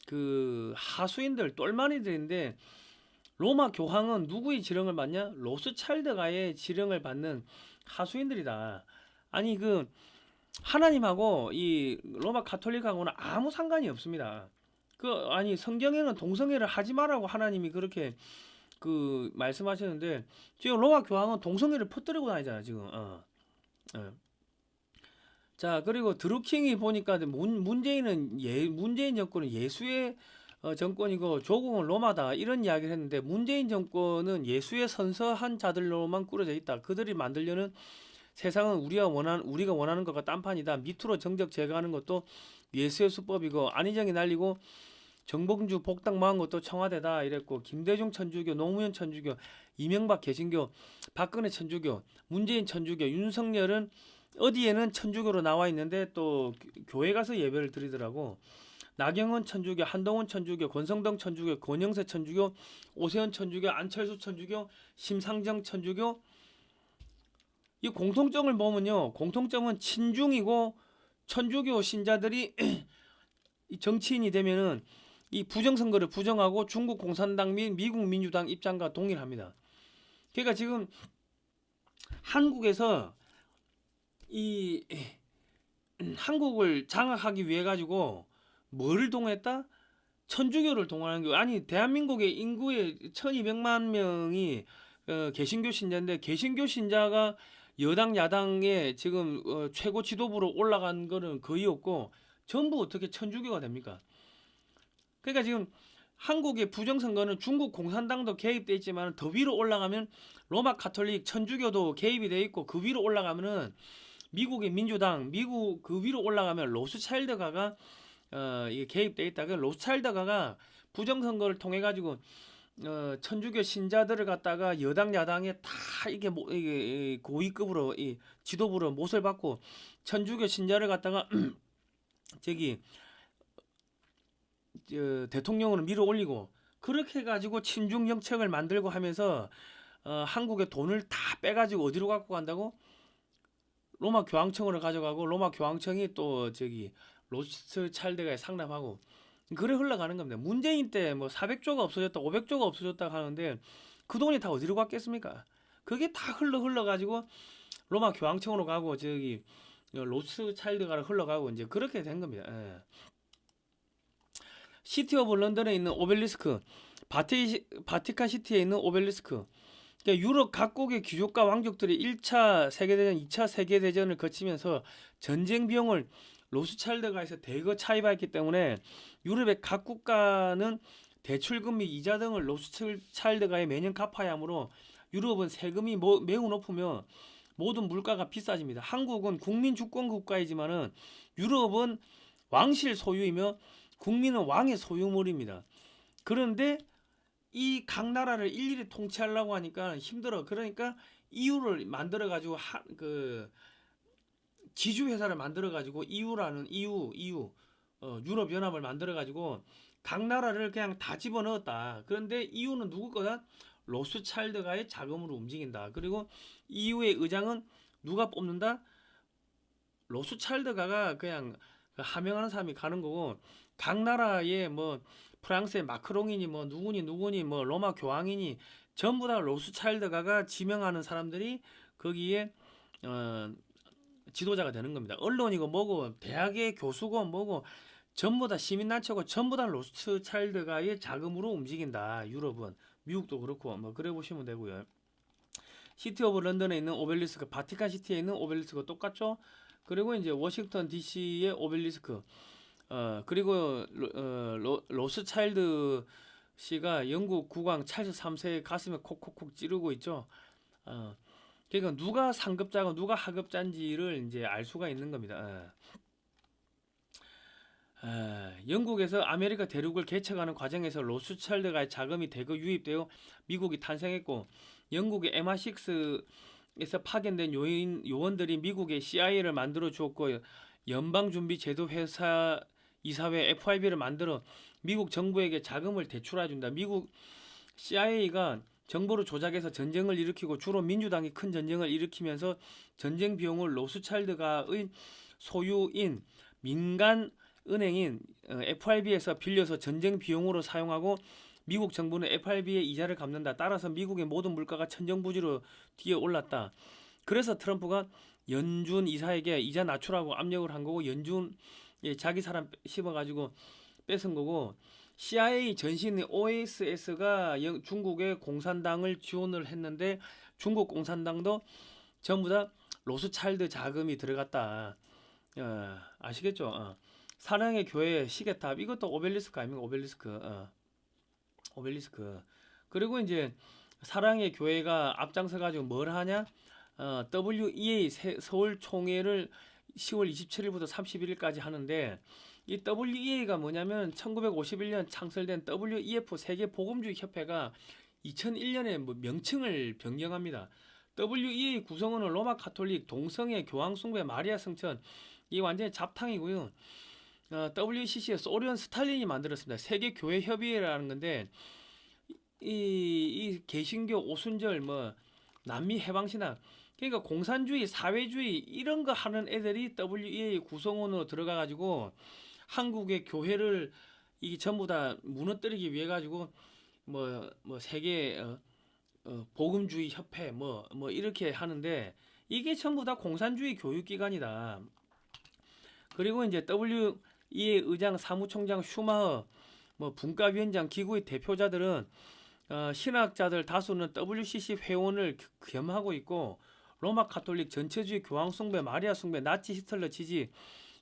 그 하수인들 똘마니들인데 로마 교황은 누구의 지령을 받냐? 로스차일드가의 지령을 받는 하수인들이다. 아니 그 하나님하고 이 로마 가톨릭하고는 아무 상관이 없습니다. 아니 성경에는 동성애를 하지 말라고 하나님이 그렇게 그 말씀하셨는데 지금 로마 교황은 동성애를 퍼뜨리고 다니잖아 지금. 어. 자 그리고 드루킹이 보니까 문재인 정권은 예수의 정권이고 조국은 로마다 이런 이야기를 했는데 문재인 정권은 예수의 선서한 자들로만 꾸려져 있다. 그들이 만들려는 세상은 우리가 원하는 것과 딴판이다. 밑으로 정적 제거하는 것도 예수의 수법이고 안희정이 날리고 정봉주 복당 망한 것도 청와대다 이랬고 김대중 천주교, 노무현 천주교, 이명박 개신교, 박근혜 천주교, 문재인 천주교, 윤석열은 어디에는 천주교로 나와 있는데 또 교회 가서 예배를 드리더라고. 나경원 천주교, 한동훈 천주교, 권성동 천주교, 권영세 천주교, 오세훈 천주교, 안철수 천주교, 심상정 천주교. 이 공통점을 보면요. 공통점은 친중이고 천주교 신자들이 정치인이 되면은 이 부정선거를 부정하고 중국 공산당 및 미국 민주당 입장과 동일합니다. 그러니까 지금 한국에서 이 한국을 장악하기 위해 가지고 뭐를 동원했다? 천주교를 동원하는 거. 아니 대한민국의 인구의 1200만 명이 개신교 신자인데 개신교 신자가 여당 야당의 지금 최고 지도부로 올라간 거는 거의 없고 전부 어떻게 천주교가 됩니까? 그러니까 지금 한국의 부정선거는 중국 공산당도 개입돼 있지만 더 위로 올라가면 로마 가톨릭 천주교도 개입이 돼 있고 그 위로 올라가면은 미국의 민주당 미국 그 위로 올라가면 로스차일드가가 이게 개입돼 있다. 그 로스차일드가가 부정선거를 통해 가지고 천주교 신자들을 갖다가 여당 야당에 다 이게 고위급으로 이 지도부로 못을 받고 천주교 신자를 갖다가 저기 대통령으로 밀어 올리고 그렇게 해가지고 친중 정책을 만들고 하면서 한국의 돈을 다 빼가지고 어디로 갖고 간다고? 로마 교황청으로 가져가고 로마 교황청이 또 저기 로스차일드가에 상납하고 그래 흘러가는 겁니다. 문재인 때 뭐 400조가 없어졌다, 500조가 없어졌다 하는데 그 돈이 다 어디로 갔겠습니까? 그게 다 흘러가지고 로마 교황청으로 가고 저기 로스차일드가로 흘러가고 이제 그렇게 된 겁니다. 예. 시티 오브 런던에 있는 오벨리스크, 바티칸 시티에 있는 오벨리스크. 그러니까 유럽 각국의 귀족과 왕족들이 1차 세계대전, 2차 세계대전을 거치면서 전쟁 비용을 로스차일드가에서 대거 차입했기 때문에 유럽의 각 국가는 대출금 및 이자 등을 로스차일드가에 매년 갚아야 하므로 유럽은 세금이 매우 높으며 모든 물가가 비싸집니다. 한국은 국민 주권 국가이지만은 유럽은 왕실 소유이며 국민은 왕의 소유물입니다. 그런데 이 각 나라를 일일이 통치하려고 하니까 힘들어. 그러니까 EU를 만들어 가지고 지주 회사를 만들어 가지고 EU라는 EU 유럽 연합을 만들어 가지고 각 나라를 그냥 다 집어넣었다. 그런데 EU는 누구 거다? 로스차일드가의 자금으로 움직인다. 그리고 EU의 의장은 누가 뽑는다? 로스차일드가가 그냥 하명하는 사람이 가는 거고 각 나라의 뭐 프랑스의 마크롱이니 뭐 누구니 뭐 로마 교황이니 전부 다 로스차일드가가 지명하는 사람들이 거기에 지도자가 되는 겁니다. 언론이고 뭐고 대학의 교수고 뭐고 전부 다 시민단체고 전부 다 로스차일드가의 자금으로 움직인다. 유럽은 미국도 그렇고 뭐 그래 보시면 되고요. 시티 오브 런던에 있는 오벨리스크, 바티칸 시티에 있는 오벨리스크 똑같죠? 그리고 이제 워싱턴 DC의 오벨리스크. 그리고 로스차일드 씨가 영국 국왕 찰스 3세의 가슴에 콕콕콕 찌르고 있죠. 그러니까 누가 상급자고 누가 하급자인지를 이제 알 수가 있는 겁니다. 영국에서 아메리카 대륙을 개척하는 과정에서 로스차일드가의 자금이 대거 유입되어 미국이 탄생했고 영국의 MI6에서 파견된 요원들이 미국의 CIA를 만들어 주었고 연방준비제도회사 이사회 FIB를 만들어 미국 정부에게 자금을 대출해 준다. 미국 CIA가 정보를 조작해서 전쟁을 일으키고 주로 민주당이 큰 전쟁을 일으키면서 전쟁 비용을 로스차일드가의 소유인 민간 은행인 FRB에서 빌려서 전쟁 비용으로 사용하고 미국 정부는 FRB의 이자를 갚는다. 따라서 미국의 모든 물가가 천정부지로 뛰어 올랐다. 그래서 트럼프가 연준 이사에게 이자 낮추라고 압력을 한 거고 연준 자기 사람 씹어가지고 뺏은 거고 CIA 전신인 OSS가 중국의 공산당을 지원을 했는데 중국 공산당도 전부 다 로스차일드 자금이 들어갔다. 아시겠죠? 사랑의 교회 시계탑 이것도 오벨리스크 아닙니까? 오벨리스크. 그리고 이제 사랑의 교회가 앞장서 가지고 뭘 하냐? WEA 서울 총회를 10월 27일부터 31일까지 하는데 이 WEA가 뭐냐면 1951년 창설된 WEF 세계 복음주의 협회가 2001년에 명칭을 변경합니다. WEA 구성원은 로마 카톨릭, 동성애, 교황 숭배, 마리아 성천 이 완전히 잡탕이고요. WCC의 소련 스탈린이 만들었습니다. 세계 교회 협의회라는 건데 이 개신교, 오순절, 남미 해방신학 그러니까 공산주의, 사회주의 이런 거 하는 애들이 WEA 구성원으로 들어가 가지고 한국의 교회를 이게 전부 다 무너뜨리기 위해 가지고 세계 복음주의 협회 이렇게 하는데 이게 전부 다 공산주의 교육기관이다. 그리고 이제 WEA 의장, 사무총장 슈마허, 분과위원장, 기구의 대표자들은 신학자들 다수는 WCC 회원을 겸하고 있고 로마 카톨릭 전체주의 교황 숭배, 마리아 숭배, 나치 히틀러 지지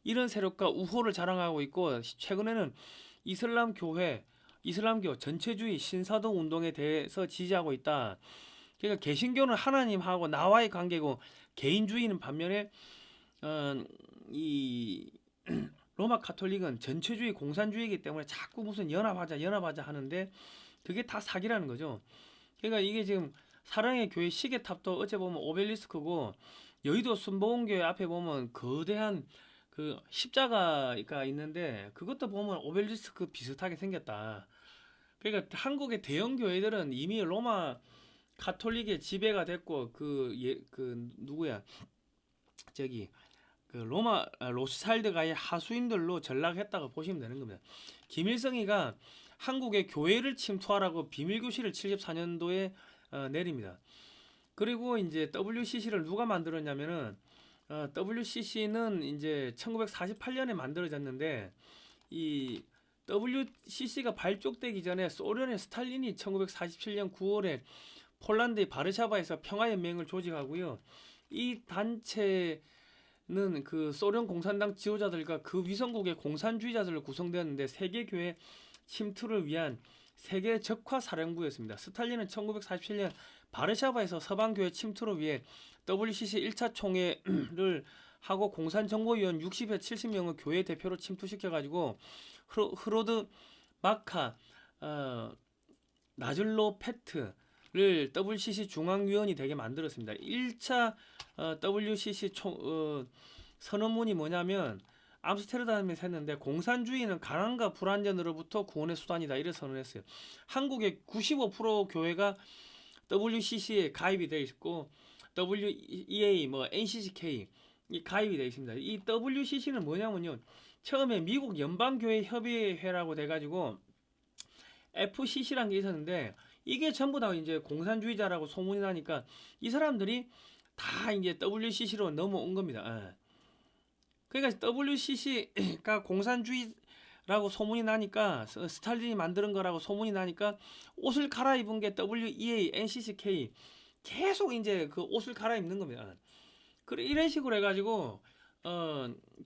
이런 세력과 우호를 자랑하고 있고 최근에는 이슬람교 전체주의 신사동 운동에 대해서 지지하고 있다. 그러니까 개신교는 하나님하고 나와의 관계고 개인주의는 반면에 이 로마 카톨릭은 전체주의 공산주의이기 때문에 자꾸 무슨 연합하자 하는데 그게 다 사기라는 거죠. 그러니까 이게 지금 사랑의 교회 시계탑도 어째 보면 오벨리스크고 여의도 순복음교회 앞에 보면 거대한 그 십자가가 있는데 그것도 보면 오벨리스크 비슷하게 생겼다. 그러니까 한국의 대형 교회들은 이미 로마 카톨릭의 지배가 됐고 누구야 로마 로스차일드가의 하수인들로 전락했다고 보시면 되는 겁니다. 김일성이가 한국의 교회를 침투하라고 비밀교시를 74년도에 내립니다. 그리고 이제 WCC를 누가 만들었냐면은 WCC는 이제 1948년에 만들어졌는데 이 WCC가 발족되기 전에 소련의 스탈린이 1947년 9월에 폴란드의 바르샤바에서 평화연맹을 조직하고요. 이 단체는 그 소련 공산당 지도자들과 그 위성국의 공산주의자들로 구성되었는데 세계교회 침투를 위한 세계 적화 사령부였습니다. 스탈린은 1947년 바르샤바에서 서방교회 침투를 위해 WCC 1차 총회를 하고 공산정보위원 60여 70명을 교회 대표로 침투시켜가지고 흐로드 마카 나즐로 페트를 WCC 중앙위원이 되게 만들었습니다. 1차 WCC 선언문이 뭐냐면 암스테르담에서 했는데 공산주의는 가난과 불안전으로부터 구원의 수단이다 이래 선언했어요. 한국의 95% 교회가 WCC에 가입이 되어 있고 WEA, NCCK 이 가입이 되어 있습니다. 이 WCC는 뭐냐면요. 처음에 미국 연방교회 협의회라고 돼가지고 FCC라는 게 있었는데 이게 전부 다 이제 공산주의자라고 소문이 나니까 이 사람들이 다 이제 WCC로 넘어온 겁니다. 그러니까 WCC가 공산주의라고 소문이 나니까 스탈린이 만드는 거라고 소문이 나니까 옷을 갈아입은 게 WEA, NCCK 계속 이제 그 옷을 갈아입는 겁니다. 그래 이런 식으로 해가지고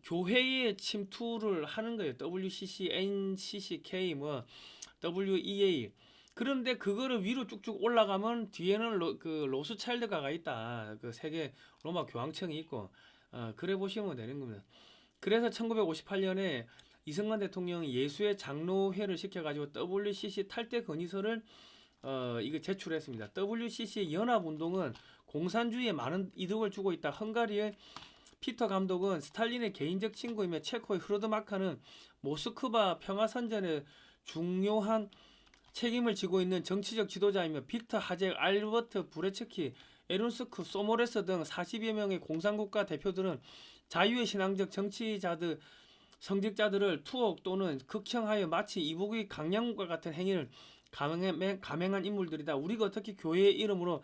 교회에 침투를 하는 거예요. WCC, NCCK, WEA. 그런데 그거를 위로 쭉쭉 올라가면 뒤에는 로스차일드가가 있다. 그 세계 로마 교황청이 있고 그래 보시면 되는 겁니다. 그래서 1958년에 이승만 대통령이 예수의 장로회를 시켜가지고 WCC 탈퇴 건의서를 이거 제출했습니다. WCC 연합운동은 공산주의에 많은 이득을 주고 있다. 헝가리의 피터 감독은 스탈린의 개인적 친구이며 체코의 흐르드 마카는 모스크바 평화선전에 중요한 책임을 지고 있는 정치적 지도자이며 빅터 하젝, 알버트 브레츠키, 에룬스크 소모레스 등 40여 명의 공산국가 대표들은 자유의 신앙적 정치자들 성직자들을 투옥 또는 극형하여 마치 이북의 강량국과 같은 행위를 감행한 인물들이다. 우리가 어떻게 교회의 이름으로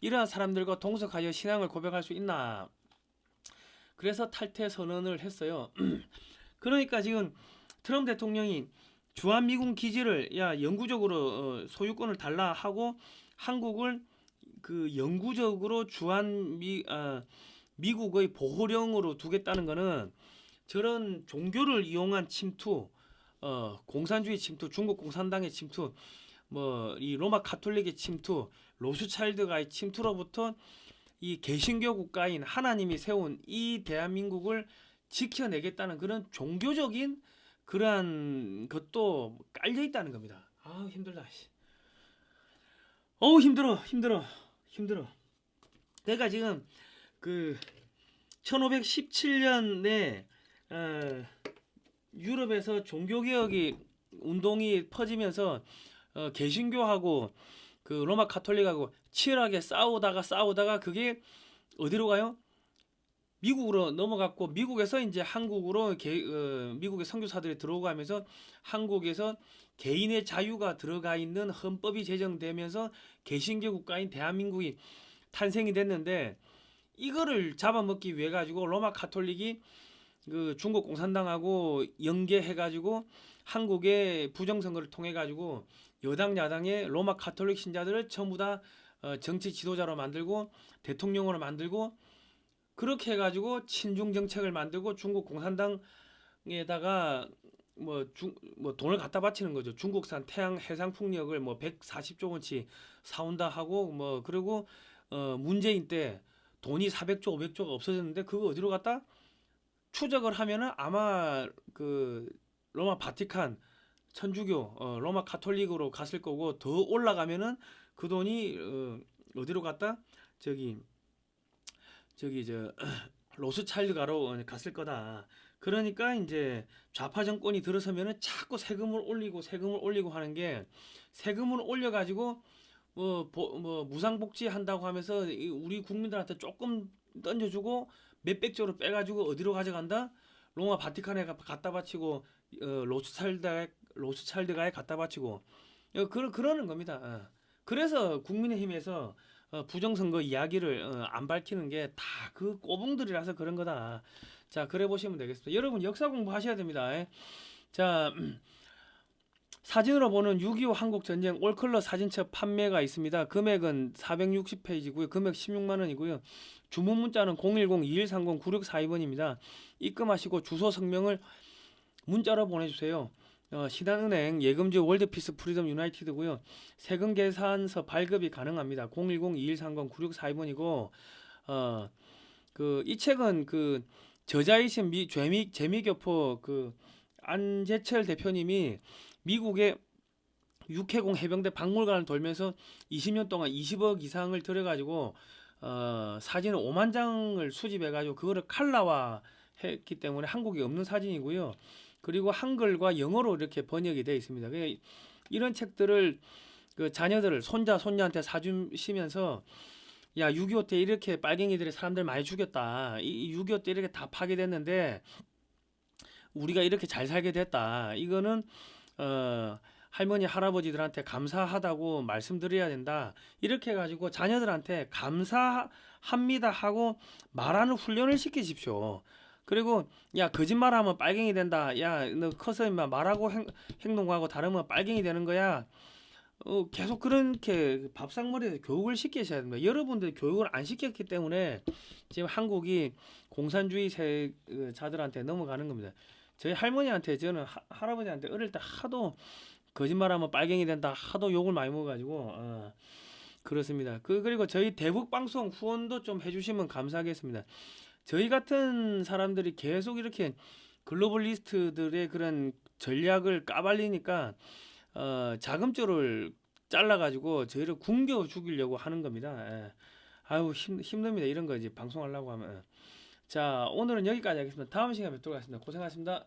이러한 사람들과 동석하여 신앙을 고백할 수 있나? 그래서 탈퇴 선언을 했어요. 그러니까 지금 트럼프 대통령이 주한미군 기지를 영구적으로 소유권을 달라 하고 한국을 그 영구적으로 미국의 보호령으로 두겠다는 거는 저런 종교를 이용한 침투, 공산주의 침투, 중국 공산당의 침투, 뭐 이 로마 가톨릭의 침투, 로스차일드가의 침투로부터 이 개신교 국가인 하나님이 세운 이 대한민국을 지켜내겠다는 그런 종교적인 그러한 것도 깔려 있다는 겁니다. 아 힘들다. 어우 힘들어. 내가 지금 그 1517년에 유럽에서 종교개혁이 운동이 퍼지면서 개신교하고 그 로마 가톨릭하고 치열하게 싸우다가 그게 어디로 가요? 미국으로 넘어갔고 미국에서 이제 한국으로 미국의 선교사들이 들어오면서 한국에서 개인의 자유가 들어가 있는 헌법이 제정되면서 개신교 국가인 대한민국이 탄생이 됐는데 이거를 잡아먹기 위해 가지고 로마 가톨릭이 그 중국 공산당하고 연계해 가지고 한국의 부정선거를 통해 가지고 여당 야당의 로마 가톨릭 신자들을 전부 다 정치 지도자로 만들고 대통령으로 만들고 그렇게 해가지고 친중 정책을 만들고 중국 공산당에다가 뭐 돈을 갖다 바치는 거죠. 중국산 태양 해상 풍력을 뭐 140조 원치 사온다 하고 뭐 그리고 문재인 때 돈이 400조 500조가 없어졌는데 그거 어디로 갔다? 추적을 하면은 아마 그 로마 바티칸 천주교 로마 가톨릭으로 갔을 거고 더 올라가면은 그 돈이 어디로 갔다? 저기 저 로스차일드가로 갔을 거다. 그러니까 이제 좌파 정권이 들어서면은 자꾸 세금을 올리고 하는 게 세금을 올려 가지고 뭐 무상복지 한다고 하면서 우리 국민들한테 조금 던져주고 몇백조를 빼가지고 어디로 가져간다? 로마 바티칸에 갖다 바치고 로스차일드가에 갖다 바치고 그러는 겁니다. 그래서 국민의힘에서 부정선거 이야기를 안 밝히는 게 다 그 꼬붕들이라서 그런 거다. 자, 그래 보시면 되겠습니다. 여러분 역사 공부하셔야 됩니다. 자, 사진으로 보는 6.25 한국전쟁 올컬러 사진첩 판매가 있습니다. 금액은 460페이지고요. 금액 16만 원이고요. 주문 문자는 010-2130-9642번입니다. 입금하시고 주소 성명을 문자로 보내주세요. 신한은행 예금지역 월드피스 프리덤 유나이티드고요. 세금 계산서 발급이 가능합니다. 010-2130-9642번이고 이 책은 그 저자이신 재미교포 그 안재철 대표님이 미국의 육해공 해병대 박물관을 돌면서 20년 동안 20억 이상을 들여가지고 사진을 5만 장을 수집해가지고 그거를 칼라화 했기 때문에 한국에 없는 사진이고요. 그리고 한글과 영어로 이렇게 번역이 되어 있습니다. 이런 책들을 그 자녀들을 손자 손녀한테 사주시면서 야 6.25 때 이렇게 빨갱이들이 사람들 많이 죽였다. 이 6.25 때 이렇게 다 파괴됐는데 우리가 이렇게 잘 살게 됐다. 이거는 할머니 할아버지들한테 감사하다고 말씀드려야 된다. 이렇게 해가지고 자녀들한테 감사합니다 하고 말하는 훈련을 시키십시오. 그리고 야 거짓말하면 빨갱이 된다. 야 너 커서 임마 말하고 행동하고 다르면 빨갱이 되는 거야. 계속 그렇게 밥상머리에서 교육을 시키셔야 됩니다. 여러분들 교육을 안 시켰기 때문에 지금 한국이 공산주의자들한테 넘어가는 겁니다. 저희 할머니한테 저는 할아버지한테 어릴 때 하도 거짓말하면 빨갱이 된다 하도 욕을 많이 먹어가지고 그렇습니다. 그리고 저희 대북 방송 후원도 좀 해주시면 감사하겠습니다. 저희 같은 사람들이 계속 이렇게 글로벌리스트들의 그런 전략을 까발리니까 자금줄을 잘라가지고 저희를 굶겨 죽이려고 하는 겁니다. 아유 힘듭니다. 이런 거 이제 방송하려고 하면. 자 오늘은 여기까지 하겠습니다. 다음 시간에 뵙도록 하겠습니다. 고생하셨습니다.